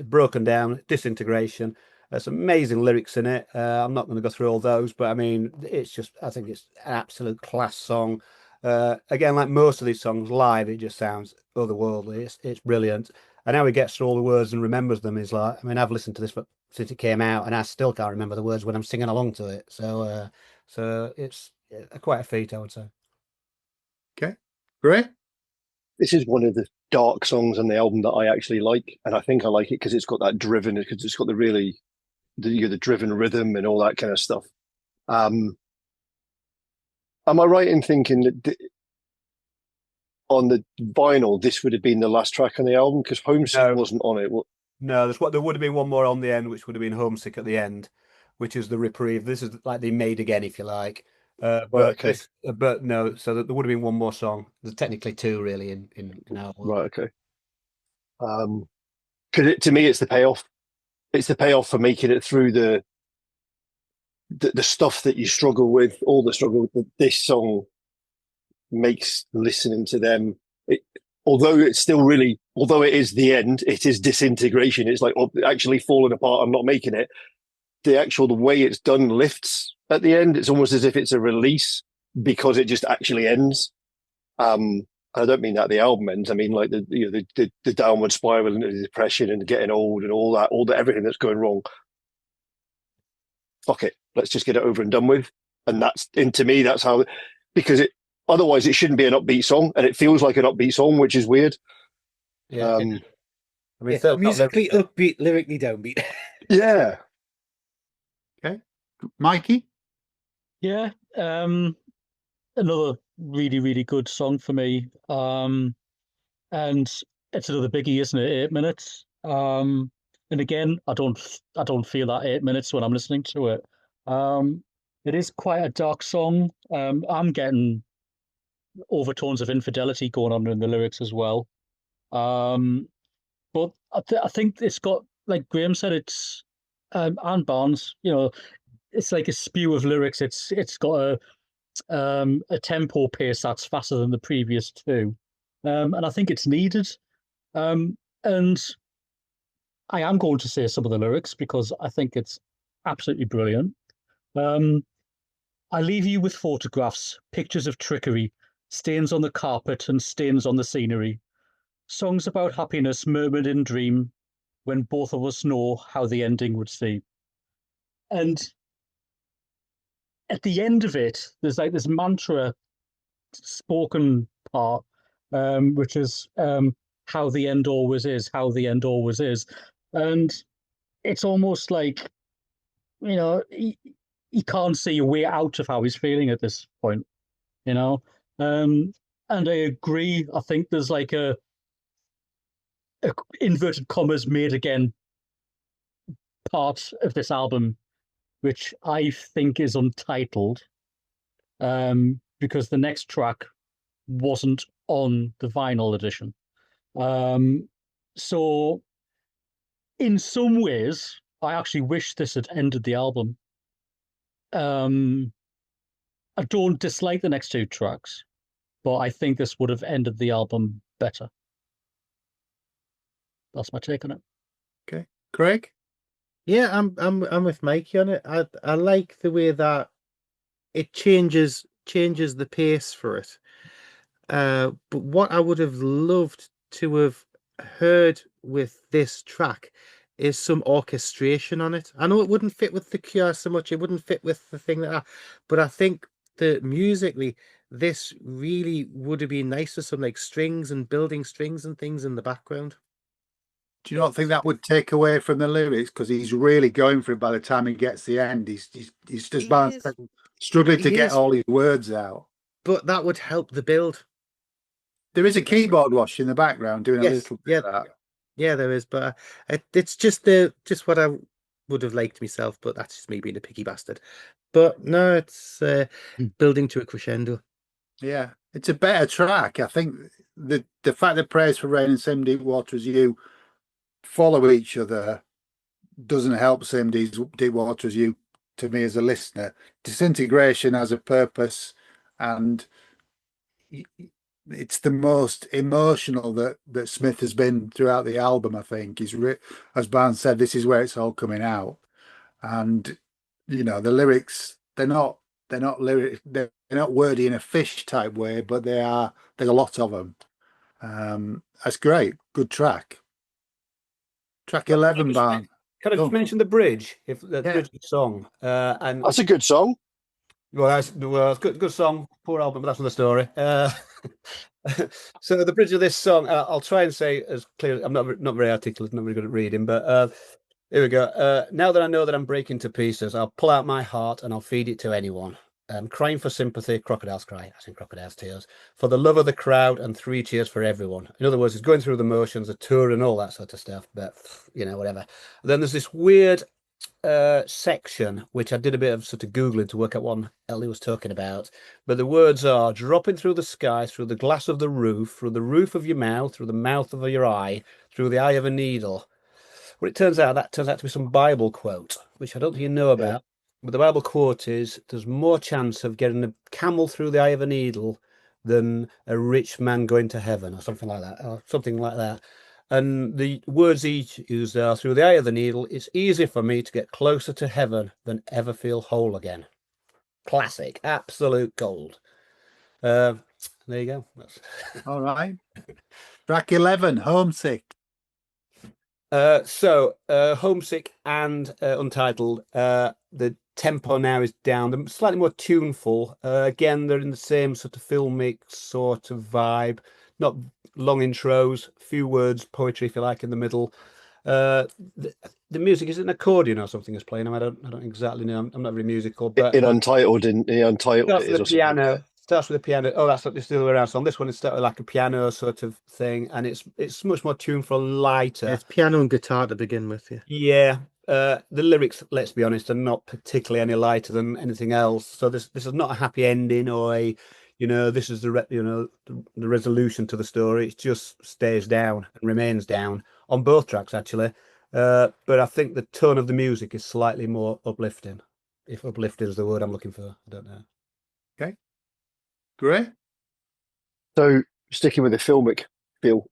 broken down, disintegration. There's amazing lyrics in it. I'm not going to go through all those, but I mean, I think it's an absolute class song. Again, like most of these songs live, it just sounds otherworldly. It's brilliant. And how he gets through all the words and remembers them is like, I mean, I've listened to this since it came out, and I still can't remember the words when I'm singing along to it. So it's quite a feat, I would say. Okay, great. This is one of the dark songs on the album that I actually like, and I think I like it because it's got that driven, because it's got the driven rhythm and all that kind of stuff. Am I right in thinking that on the vinyl, this would have been the last track on the album because Homesick No. wasn't on it. No, there would have been one more on the end, which would have been Homesick at the end, which is the reprieve. This is like the made again, if you like. Okay. But no, so there would have been one more song. There's technically two, really, in our world. Right. Okay. Because to me, it's the payoff. It's the payoff for making it through the stuff that you struggle with, all the struggle that this song makes listening to them. Although it is the end, it is disintegration. It's like actually falling apart. I'm not making it. The way it's done lifts at the end. It's almost as if it's a release because it just actually ends. I don't mean that the album ends. I mean like the downward spiral into the depression and getting old and all that everything that's going wrong. Fuck it, let's just get it over and done with. And to me, that's how, because otherwise it shouldn't be an upbeat song, and it feels like an upbeat song, which is weird. Yeah. I mean, musically upbeat, lyrically downbeat. Yeah. Okay, Mikey. Yeah, another really, really good song for me. And it's another biggie, isn't it? 8 minutes. And again, I don't feel that 8 minutes when I'm listening to it. It is quite a dark song. I'm getting overtones of infidelity going on in the lyrics as well. But I think it's got, like Graham said, it's and Barnes, it's like a spew of lyrics. It's got a tempo pace that's faster than the previous two, and I think it's needed. And I am going to say some of the lyrics because I think it's absolutely brilliant. I leave you with photographs, pictures of trickery, stains on the carpet and stains on the scenery. Songs about happiness murmured in dream when both of us know how the ending would seem. And at the end of it, there's like this mantra spoken part, which is how the end always is, how the end always is. And it's almost like, he can't see a way out of how he's feeling at this point, And I agree. I think there's like a inverted commas made again part of this album, which I think is untitled, because the next track wasn't on the vinyl edition. So in some ways, I actually wish this had ended the album. I don't dislike the next two tracks, but I think this would have ended the album better. That's my take on it. Okay, Craig. Yeah, I'm with Mikey on it. I like the way that it changes the pace for it. But what I would have loved to have heard with this track is some orchestration on it. I know it wouldn't fit with The Cure so much, it wouldn't fit with the thing but I think that musically this really would have been nice with some like strings and building strings and things in the background. Do you not think that would take away from the lyrics? Because he's really going for it by the time he gets the end. He's just struggling to get all his words out. But that would help the build. There is a keyboard wash in the background doing a little bit of that. Yeah, there is, but it's just what I would have liked myself, but that's just me being a picky bastard. But no, it's building to a crescendo. Yeah, it's a better track. I think the fact that Praise for Rain and Same Deep Water as You follow each other doesn't help Same Deep Water as You to me as a listener. Disintegration has a purpose, and it's the most emotional that Smith has been throughout the album. I think as Barnes said, this is where it's all coming out, and the lyrics they're not wordy in a fish type way, but there's a lot of them. That's great, good track. Track 11, Barnes. Can I just mention the bridge? If the bridge of the song, and that's a good song. Well, it's good song. Poor album, but that's another story. So the bridge of this song, I'll try and say as clear. I'm not very articulate, not very good at reading, but here we go. Now that I know that I'm breaking to pieces, I'll pull out my heart and I'll feed it to anyone. Crying for sympathy, crocodiles cry, as in crocodiles tears, for the love of the crowd, and 3 cheers for everyone. In other words, it's going through the motions, a tour and all that sort of stuff, but whatever. And then there's this weird section which I did a bit of sort of googling to work out what Ellie was talking about, but the words are dropping through the sky, through the glass of the roof, through the roof of your mouth, through the mouth of your eye, through the eye of a needle. Well, it turns out to be some Bible quote, which I don't think you know about. But the Bible quote is, there's more chance of getting a camel through the eye of a needle than a rich man going to heaven, or something like that. And the words he used are, through the eye of the needle, it's easier for me to get closer to heaven than ever feel whole again. Classic, absolute gold. There you go. All right. Track 11, Homesick. Homesick and Untitled, the tempo now is down. They're slightly more tuneful. Again, they're in the same sort of filmic sort of vibe. Not long intros, few words, poetry, if you like, in the middle. The music is an accordion or something is playing. I don't exactly know. I'm not very musical, but in Untitled, starts with the piano. Starts with a piano. Oh, that's the other way around. So on this one, it's started like a piano sort of thing, and it's much more tuneful, lighter. It's piano and guitar to begin with, yeah. Yeah. The lyrics, let's be honest, are not particularly any lighter than anything else. So this is not a happy ending or a, this is the resolution to the story. It just stays down and remains down on both tracks, actually. But I think the tone of the music is slightly more uplifting. If uplifting is the word I'm looking for, I don't know. Okay. Great. So sticking with the filmic feel,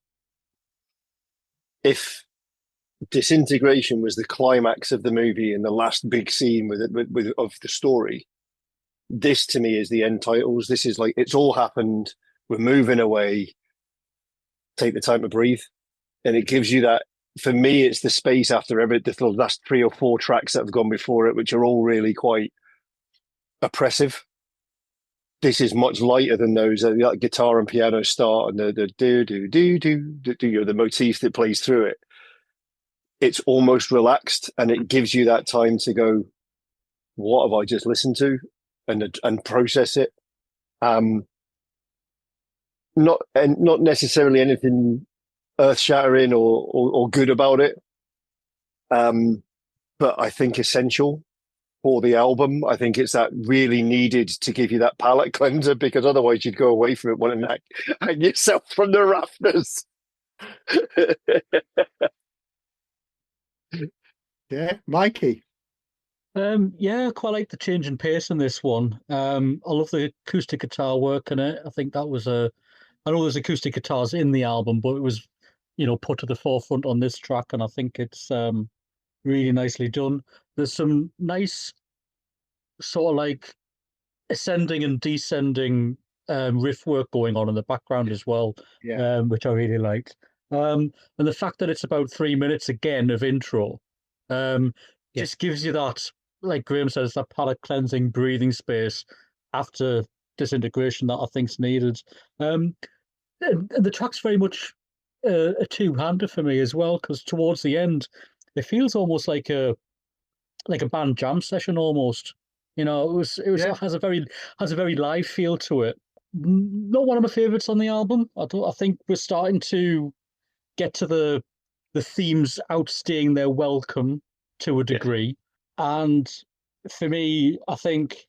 if Disintegration was the climax of the movie and the last big scene of the story, this to me is the end titles. This is like, it's all happened, we're moving away, take the time to breathe. And it gives you that, for me, it's the space after the last 3 or 4 tracks that have gone before it, which are all really quite oppressive. This is much lighter than those. Like guitar and piano start, and the do do do do do, the motif that plays through it. It's almost relaxed, and it gives you that time to go, what have I just listened to, and process it. Not necessarily anything earth shattering or good about it, but I think essential for the album. I think it's that really needed to give you that palate cleanser, because otherwise you'd go away from it wanting to hang yourself from the rafters. Yeah, Mikey. Yeah, I quite like the change in pace in this one. I love the acoustic guitar work in it. I think that was I know there's acoustic guitars in the album, but it was, put to the forefront on this track, and I think it's really nicely done. There's some nice sort of like ascending and descending riff work going on in the background as well, which I really liked. And the fact that it's about 3 minutes again of intro just gives you that, like Graham says, that palate cleansing breathing space after Disintegration that I think's needed. And the track's very much a two-hander for me as well, because towards the end it feels almost like a band jam session almost. It has a very live feel to it. Not one of my favorites on the album. I think we're starting to get to the themes outstaying their welcome to a degree. And for me, I think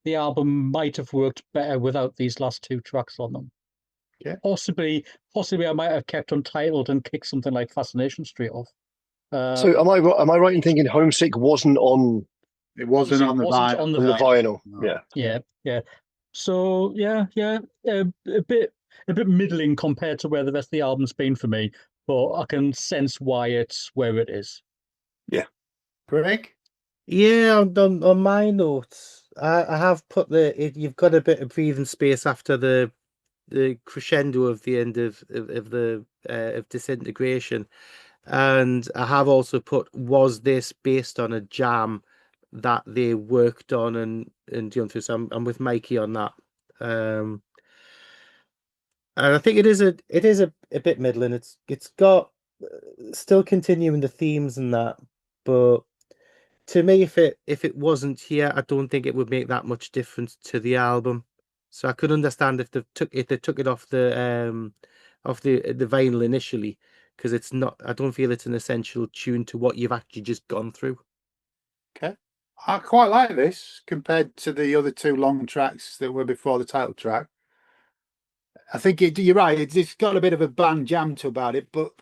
the album might have worked better without these last 2 tracks on them. Yeah. Possibly I might have kept Untitled and kicked something like Fascination straight off. So am I right in thinking Homesick wasn't on? It wasn't on the vinyl. On the vinyl. No. Yeah. So a bit middling compared to where the rest of the album's been for me, but I can sense why it's where it is. Yeah. Greg? Yeah, on my notes, I have put you've got a bit of breathing space after the crescendo of the end of Disintegration, and I have also put, was this based on a jam that they worked on and through? So I'm with Mikey on that. And I think it is a bit middling. It's got still continuing the themes and that, but To me, if it wasn't here, I don't think it would make that much difference to the album. So I could understand if they took it off the vinyl initially, because it's not. I don't feel it's an essential tune to what you've actually just gone through. Okay. I quite like this compared to the other two long tracks that were before the title track. I think you're right. It's got a bit of a band jam to about it, but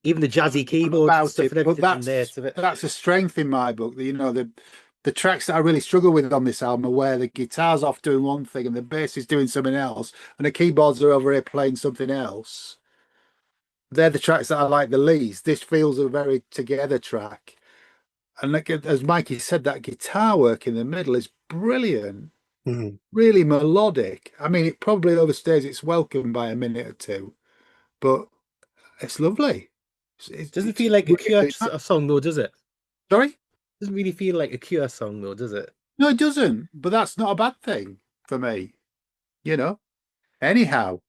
Even the jazzy keyboard about stuff it. and But everything there. that's a strength in my book. The tracks that I really struggle with on this album are where the guitar's off doing one thing and the bass is doing something else, and the keyboards are over here playing something else. They're the tracks that I like the least. This feels a very together track. And like, as Mikey said, that guitar work in the middle is brilliant, really melodic. I mean, it probably overstays its welcome by a minute or two, but it's lovely. It Doesn't feel like a Cure song though, does it? Sorry? Doesn't really feel like a Cure song though, does it? No, it doesn't. But that's not a bad thing for me, you know. Anyhow,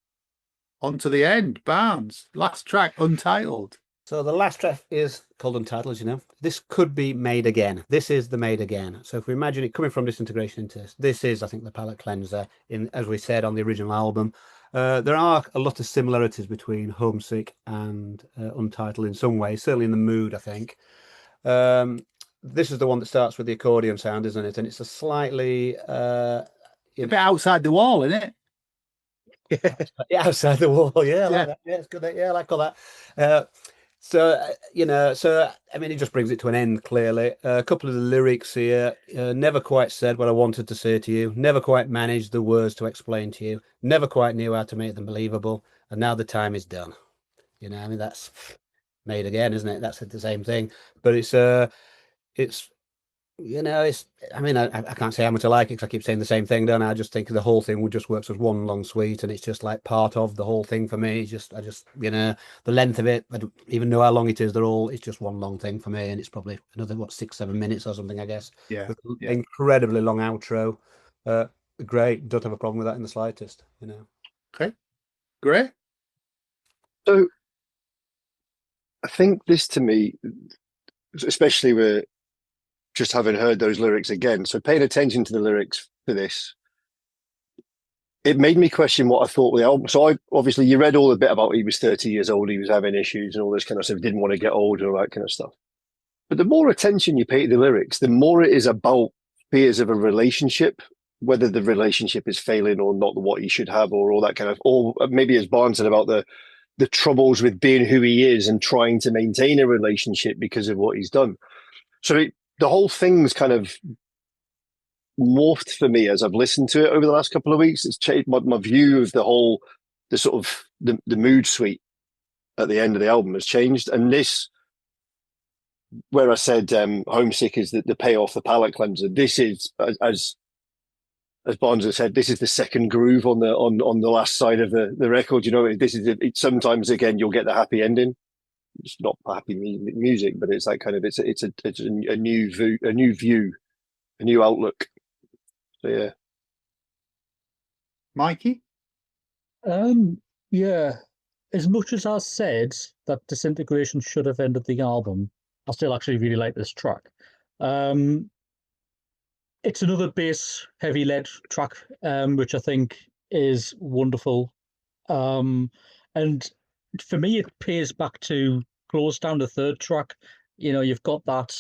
on to the end. Barnes, last track, Untitled. So the last track is called Untitled, you know. This could be Made Again. This is the Made Again. So if we imagine it coming from Disintegration into this is, I think, the palette cleanser, in, as we said, on the original album. There are a lot of similarities between Homesick and Untitled in some ways, certainly in the mood, I think. This is the one that starts with the accordion sound, isn't it? And it's a slightly... a bit outside the wall, isn't it? Yeah, outside the wall. Yeah, I like that. Yeah, it's good. Yeah, I like all that. You know, I mean, it just brings it to an end, clearly. A couple of the lyrics here, never quite said what I wanted to say to you, never quite managed the words to explain to you, never quite knew how to make them believable, and now the time is done. You know, I mean, that's Made Again, isn't it? That's the same thing. But it's you know, I mean, I can't say how much I like it because I keep saying the same thing, don't I? I just think the whole thing would just works as one long suite, and it's just like part of the whole thing for me. I just, you know, the length of it, I don't even know how long it is. It's just one long thing for me, and it's probably another 6-7 minutes or something, I guess. Yeah. Incredibly long outro. Great. Don't have a problem with that in the slightest, you know. Okay. Great. So I think this, to me, especially with just having heard those lyrics again, so paying attention to the lyrics for this, it made me question what I thought of the album. So obviously you read all the bit about he was 30 years old, he was having issues and all this kind of stuff, didn't want to get old and all that kind of stuff. But the more attention you pay to the lyrics, the more it is about fears of a relationship, whether the relationship is failing or not what he should have, or all that kind of, or maybe as Barnes said about the troubles with being who he is and trying to maintain a relationship because of what he's done. So the whole thing's kind of morphed for me as I've listened to it over the last couple of weeks. It's changed my view of the sort of the mood suite at the end of the album has changed. And this, where I said Homesick is the payoff, the palate cleanser, this is, as Barnes has said, this is the second groove on the last side of the record. You know, this is sometimes again you'll get the happy ending. It's not happy music, but it's that kind of it's a new view, a new outlook. So yeah, Mikey? Yeah. As much as I said that Disintegration should have ended the album, I still actually really like this track. It's another bass heavy led track, which I think is wonderful. And for me, it pays back to Close Down, the third track. You know, you've got that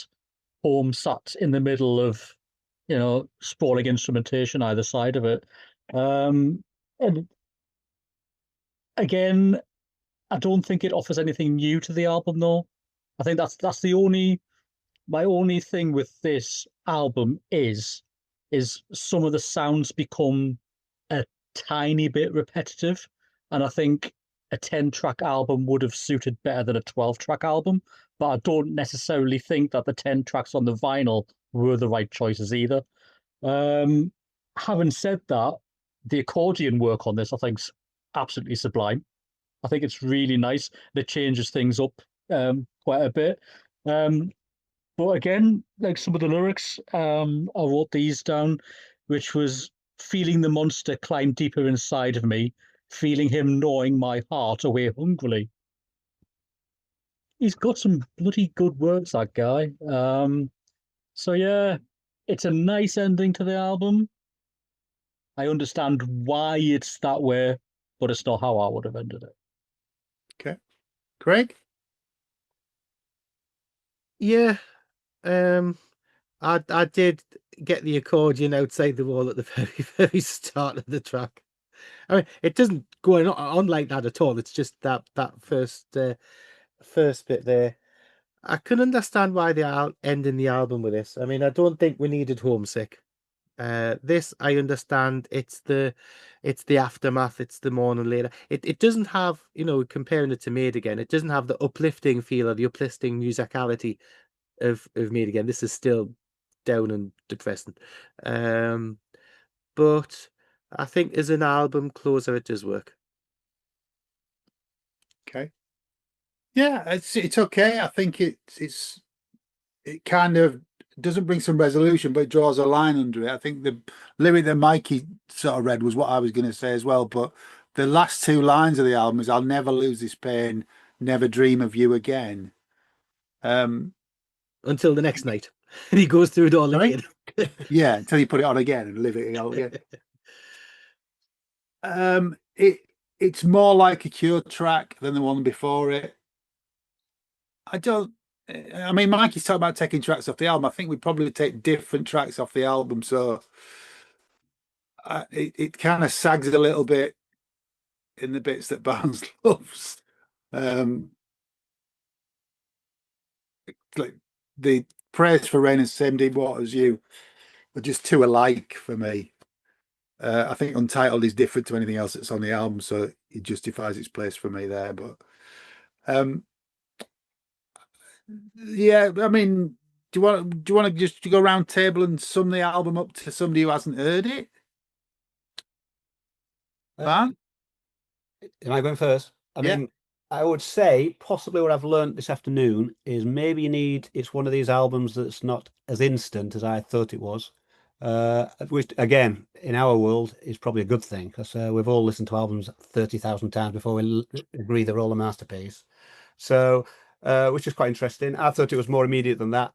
home sat in the middle of, you know, sprawling instrumentation either side of it. And again, I don't think it offers anything new to the album, though. I think that's my only thing with this album is some of the sounds become a tiny bit repetitive, and I think a 10-track album would have suited better than a 12-track album, but I don't necessarily think that the 10 tracks on the vinyl were the right choices either. Having said that, the accordion work on this I think's absolutely sublime. I think it's really nice. It changes things up quite a bit. But again, like some of the lyrics, I wrote these down, which was feeling the monster climb deeper inside of me, feeling him gnawing my heart away hungrily. He's got some bloody good words, that guy. So yeah, it's a nice ending to the album. I understand why it's that way, but it's not how I would have ended it. Okay. Craig? Yeah, I did get the accordion outside the wall at the very start of the track. I mean, it doesn't go on like that at all. It's just that first bit there. I can understand why they are ending the album with this. I mean, I don't think we needed Homesick. This I understand. It's the aftermath. It's the morning later. It doesn't have, comparing it to Made Again. It doesn't have the uplifting feel or the uplifting musicality of Made Again. This is still down and depressing. But I think as an album closer, it does work. Okay. Yeah, it's okay. I think it kind of doesn't bring some resolution, but it draws a line under it. I think the lyric that Mikey sort of read was what I was going to say as well. But the last two lines of the album is "I'll never lose this pain, never dream of you again." Until the next night, and he goes through it all Sorry? again. Yeah, until you put it on again and live it out again. It's more like a Cure track than the one before it. I mean, Mikey's talking about taking tracks off the album. I think we probably take different tracks off the album, so it kind of sags a little bit in the bits that Barnes loves. Like the praise for Rain and Same Deep Waters, you are just too alike for me. I think Untitled is different to anything else that's on the album, so it justifies its place for me there. But yeah, I mean, do you want to just go round table and sum the album up to somebody who hasn't heard it? Van? Am I going first? I mean, I would say possibly what I've learned this afternoon is maybe it's one of these albums that's not as instant as I thought it was. Which again, in our world, is probably a good thing because we've all listened to albums 30,000 times before we agree they're all a masterpiece. So, which is quite interesting. I thought it was more immediate than that.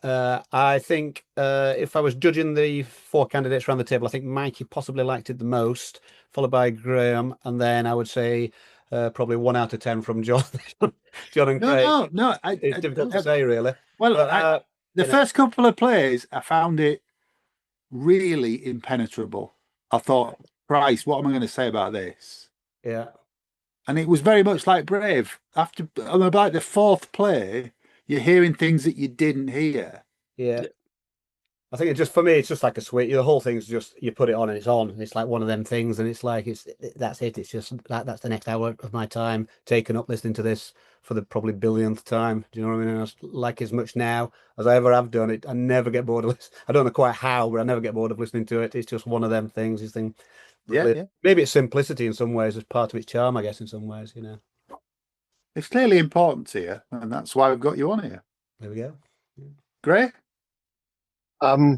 I think if I was judging the four candidates around the table, I think Mikey possibly liked it the most, followed by Graham, and then I would say probably 1 out of 10 from John. John and Craig. No, it's difficult to say, really. Well, but, the first couple of plays, I found it really impenetrable. I thought, Christ, what am I going to say about this? Yeah. And it was very much like Brave. After about the fourth play, you're hearing things that you didn't hear. Yeah. I think for me, it's just like a switch. The whole thing's just, you put it on and it's on. It's like one of them things, and it's like, that's it. It's just that's the next hour of my time taken up listening to this for the probably billionth time. Do you know what I mean? I like as much now as I ever have done it. I never get bored of it. I don't know quite how, but I never get bored of listening to it. It's just one of them things. This thing. Yeah. Maybe it's simplicity in some ways as part of its charm, I guess, in some ways, It's clearly important to you, and that's why we've got you on here. There we go. Great. I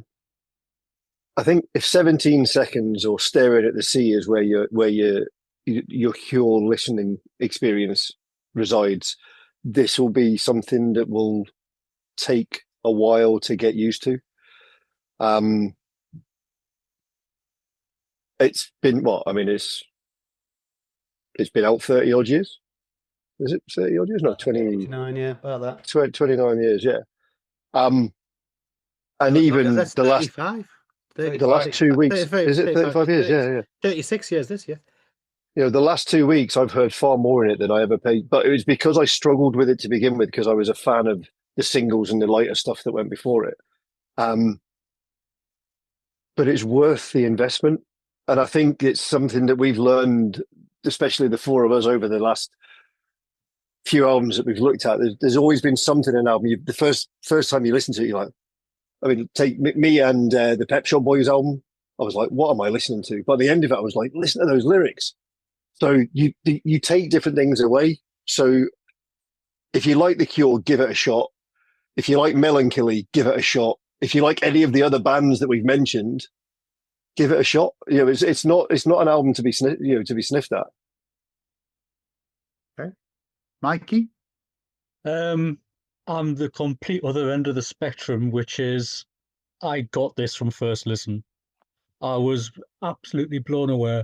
think if 17 seconds or Staring at the Sea is where your Cure listening experience resides, this will be something that will take a while to get used to. It's been it's been out 30 odd years. Is it 30 odd years? No, 29, yeah, about that. 29 years, yeah. And even that's the 35. last 2 weeks, 35, is it 35 years? Yeah. 36 years this year. The last 2 weeks I've heard far more in it than I ever paid, but it was because I struggled with it to begin with, because I was a fan of the singles and the lighter stuff that went before it. But it's worth the investment. And I think it's something that we've learned, especially the four of us, over the last few albums that we've looked at. There's always been something in an album. The first time you listen to it, you're like, I mean, take me and the Pep Shop Boys album. I was like, what am I listening to? By the end of it, I was like, listen to those lyrics. So you take different things away. So if you like The Cure, give it a shot. If you like Melancholy, give it a shot. If you like any of the other bands that we've mentioned, give it a shot. It's not an album to be sniffed at. Okay, Mikey. I'm the complete other end of the spectrum, which is I got this from first listen. I was absolutely blown away.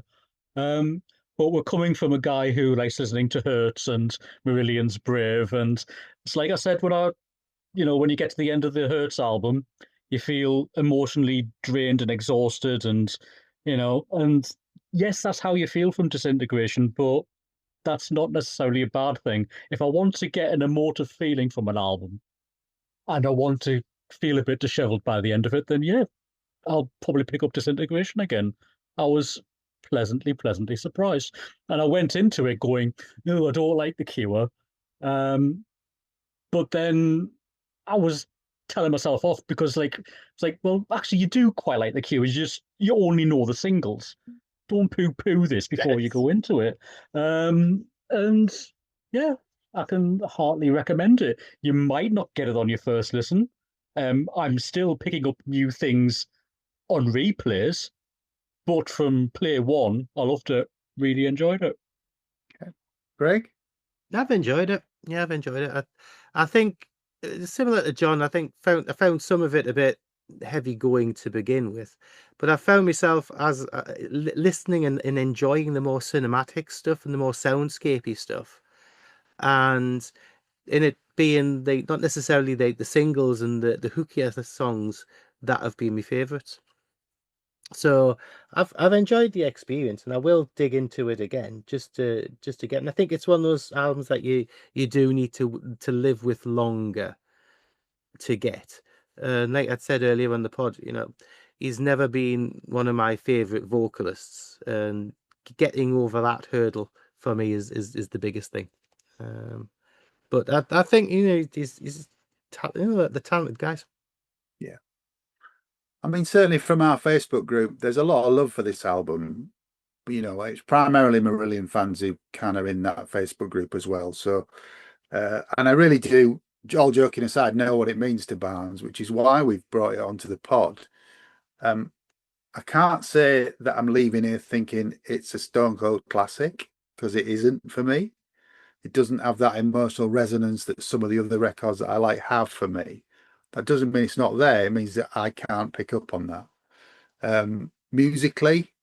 Um, but we're coming from a guy who likes listening to Hertz and Marillion's Brave, and it's like I said when you get to the end of the Hertz album, you feel emotionally drained and exhausted, and yes, that's how you feel from Disintegration, but that's not necessarily a bad thing. If I want to get an emotive feeling from an album and I want to feel a bit disheveled by the end of it, then yeah, I'll probably pick up Disintegration again. I was pleasantly surprised. And I went into it going, no, I don't like The Cure. But then I was telling myself off because it's like, well, actually you do quite like The Cure. You only know the singles. Don't poo-poo this before you go into it. And yeah, I can heartily recommend it. You might not get it on your first listen. I'm still picking up new things on replays, but from play one, I loved it. Really enjoyed it. Greg? I've enjoyed it. Yeah, I've enjoyed it. I think similar to John. I found some of it a bit heavy going to begin with, but I found myself as listening and enjoying the more cinematic stuff and the more soundscapey stuff, and in it being not necessarily the singles and the hookier songs that have been my favourites. So I've enjoyed the experience, and I will dig into it again just to get. And I think it's one of those albums that you do need to live with longer to get. Like I said earlier on the pod, he's never been one of my favorite vocalists, and getting over that hurdle for me is the biggest thing. But I think he's the talented guys. Yeah. I mean, certainly from our Facebook group, there's a lot of love for this album. But, it's primarily Marillion fans who kind of in that Facebook group as well. So, and I really do, all joking aside, know what it means to Barnes, which is why we've brought it onto the pod. I can't say that I'm leaving here thinking it's a Stone Cold classic, because it isn't for me. It doesn't have that emotional resonance that some of the other records that I like have for me. That doesn't mean it's not there. It means that I can't pick up on that. Musically,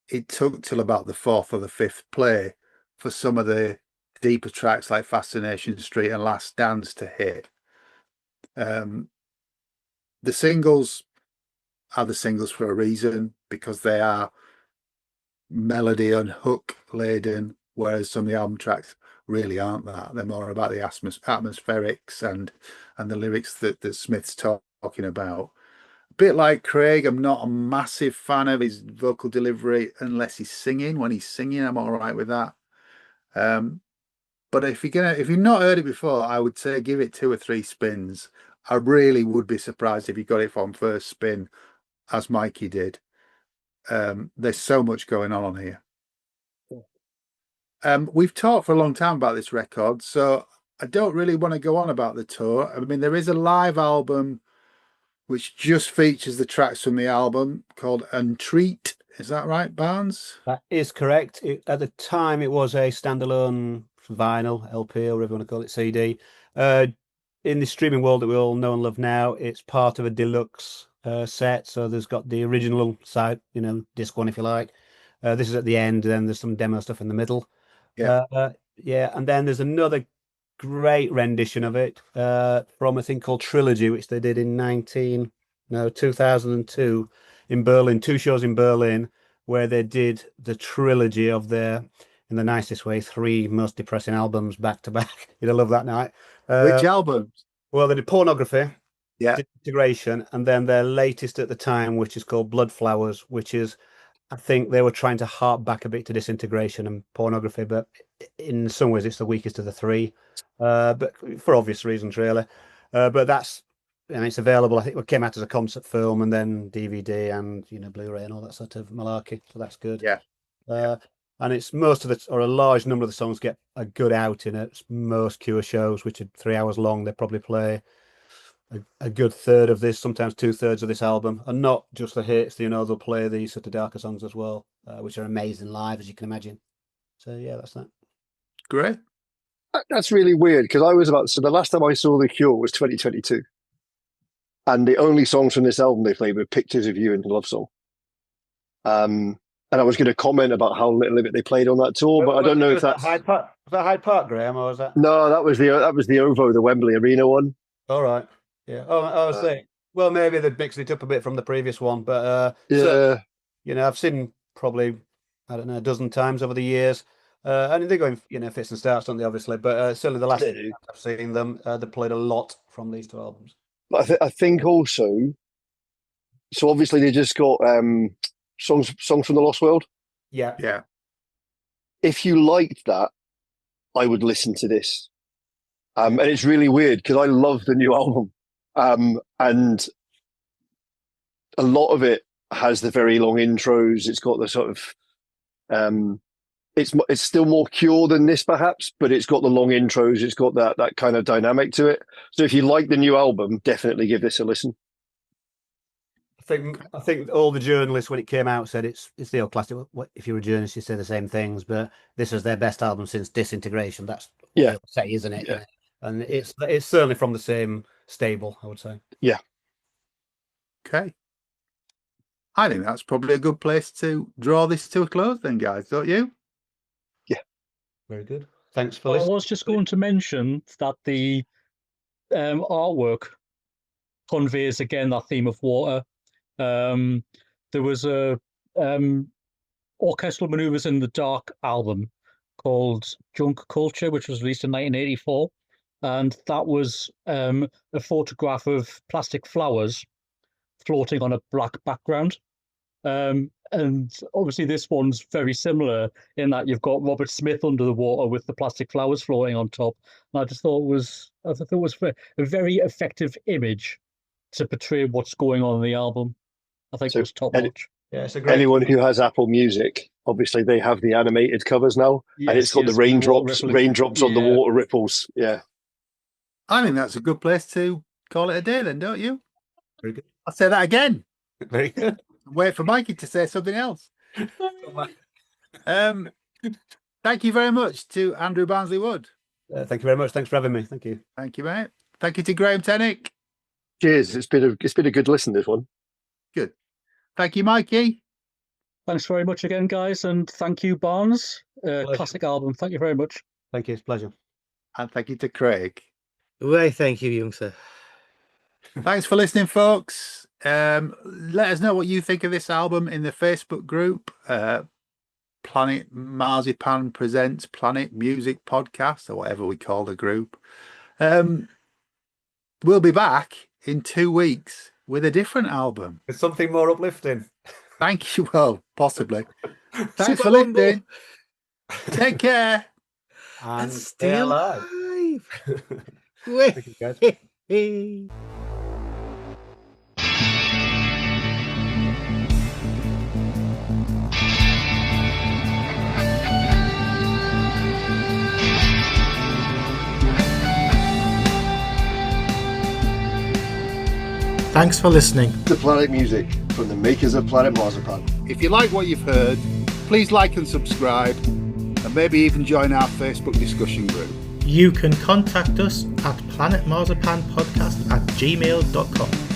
it took till about the fourth or the fifth play for some of the deeper tracks like Fascination Street and Last Dance to hit. The singles are the singles for a reason, because they are melody and hook laden, whereas some of the album tracks really aren't that. They're more about the atmospherics and the lyrics that Smith's talking about. A bit like Craig, I'm not a massive fan of his vocal delivery unless he's singing. When he's singing, I'm all right with that. But if you've not heard it before, I would say give it 2 or 3 spins. I really would be surprised if you got it from first spin, as Mikey did. There's so much going on here. We've talked for a long time about this record, so I don't really want to go on about the tour. I mean, there is a live album which just features the tracks from the album called Untreat. Is that right, Barnes? That is correct. At the time, it was a standalone vinyl, LP, or whatever you want to call it, CD. In the streaming world that we all know and love now, it's part of a deluxe set. So there's got the original side, disc one, if you like. This is at the end, then there's some demo stuff in the middle. Yeah. And then there's another great rendition of it from a thing called Trilogy, which they did in 2002 in Berlin, 2 shows in Berlin, where they did the trilogy of their, in the nicest way, 3 most depressing albums back to back. You'd love that night. Which albums? Well, they did Pornography, yeah, Disintegration, and then their latest at the time, which is called Blood Flowers, which is, I think they were trying to hark back a bit to Disintegration and Pornography, but in some ways it's the weakest of the 3, but for obvious reasons, really. But that's, and it's available. I think it came out as a concert film and then DVD and Blu-ray and all that sort of malarkey. So that's good. Yeah. And it's most of the, or a large number of the songs get a good outing at most Cure shows, which are 3 hours long. They probably play a good third of this, sometimes 2/3 of this album, and not just the hits. They'll play the sort of darker songs as well, which are amazing live, as you can imagine. So yeah, that's that. Great. That's really weird because the last time I saw The Cure was 2022. And the only songs from this album they played were Pictures of You and Love Song. And I was going to comment about how little of it they played on that tour, but I don't know if that's Hyde Park. Was that Hyde Park, Graham, or was that? No, that was the OVO, the Wembley Arena one. All right. Yeah. Oh, I was saying. Well, maybe they'd mixed it up a bit from the previous one, but Yeah. so, I've seen probably, I don't know, a dozen times over the years. And they go in, fits and starts, don't they, obviously? But certainly the last time I've seen them, they played a lot from these two albums. But I think also, so obviously they just got songs from the Lost World. Yeah. Yeah. If you liked that, I would listen to this. And it's really weird because I love the new album. And a lot of it has the very long intros. It's got the sort of, it's still more Cure than this perhaps, but it's got the long intros. It's got that kind of dynamic to it. So if you like the new album, definitely give this a listen. I think all the journalists when it came out said it's the old classic. If you're a journalist, you say the same things, but this is their best album since Disintegration. That's what they'll say, isn't it? Yeah. And it's certainly from the same stable, I would say. Yeah. Okay. I think that's probably a good place to draw this to a close then, guys, don't you? Yeah. Very good. Thanks for I listening. was just going to mention that the artwork conveys again that theme of water. There was a orchestral maneuvers in the dark album called Junk Culture, which was released in 1984, and that was a photograph of plastic flowers floating on a black background. And obviously this one's very similar in that you've got Robert Smith under the water with the plastic flowers floating on top. And I just thought it was a very effective image to portray what's going on in the album. I think it was top notch. Yeah, it's a great. Anyone who has Apple Music, obviously they have the animated covers now, and it's got the raindrops on the water ripples. Yeah. I think that's a good place to call it a day then, don't you? Very good. I'll say that again. Very good. Wait for Mikey to say something else. Thank you very much to Andrew Barnsley Wood. Thank you very much. Thanks for having me. Thank you. Thank you, mate. Thank you to Graham Tennick. Cheers. It's been a good listen, this one. Good. Thank you, Mikey. Thanks very much again, guys, and thank you, Barnes. Classic album. Thank you very much. Thank you. It's a pleasure. And thank you to Craig. Well, thank you, young sir. Thanks for listening, folks. Let us know what you think of this album in the Facebook group. Planet Marzipan presents Planet Music Podcast, or whatever we call the group. We'll be back in 2 weeks with a different album. It's something more uplifting. Thank you. Well, possibly. Thanks for listening. Take care. And stay alive. Thank you, guys. Thanks for listening. To Planet Music from the makers of Planet Marzipan. If you like what you've heard, please like and subscribe, and maybe even join our Facebook discussion group. You can contact us at planetmarzipanpodcast@gmail.com.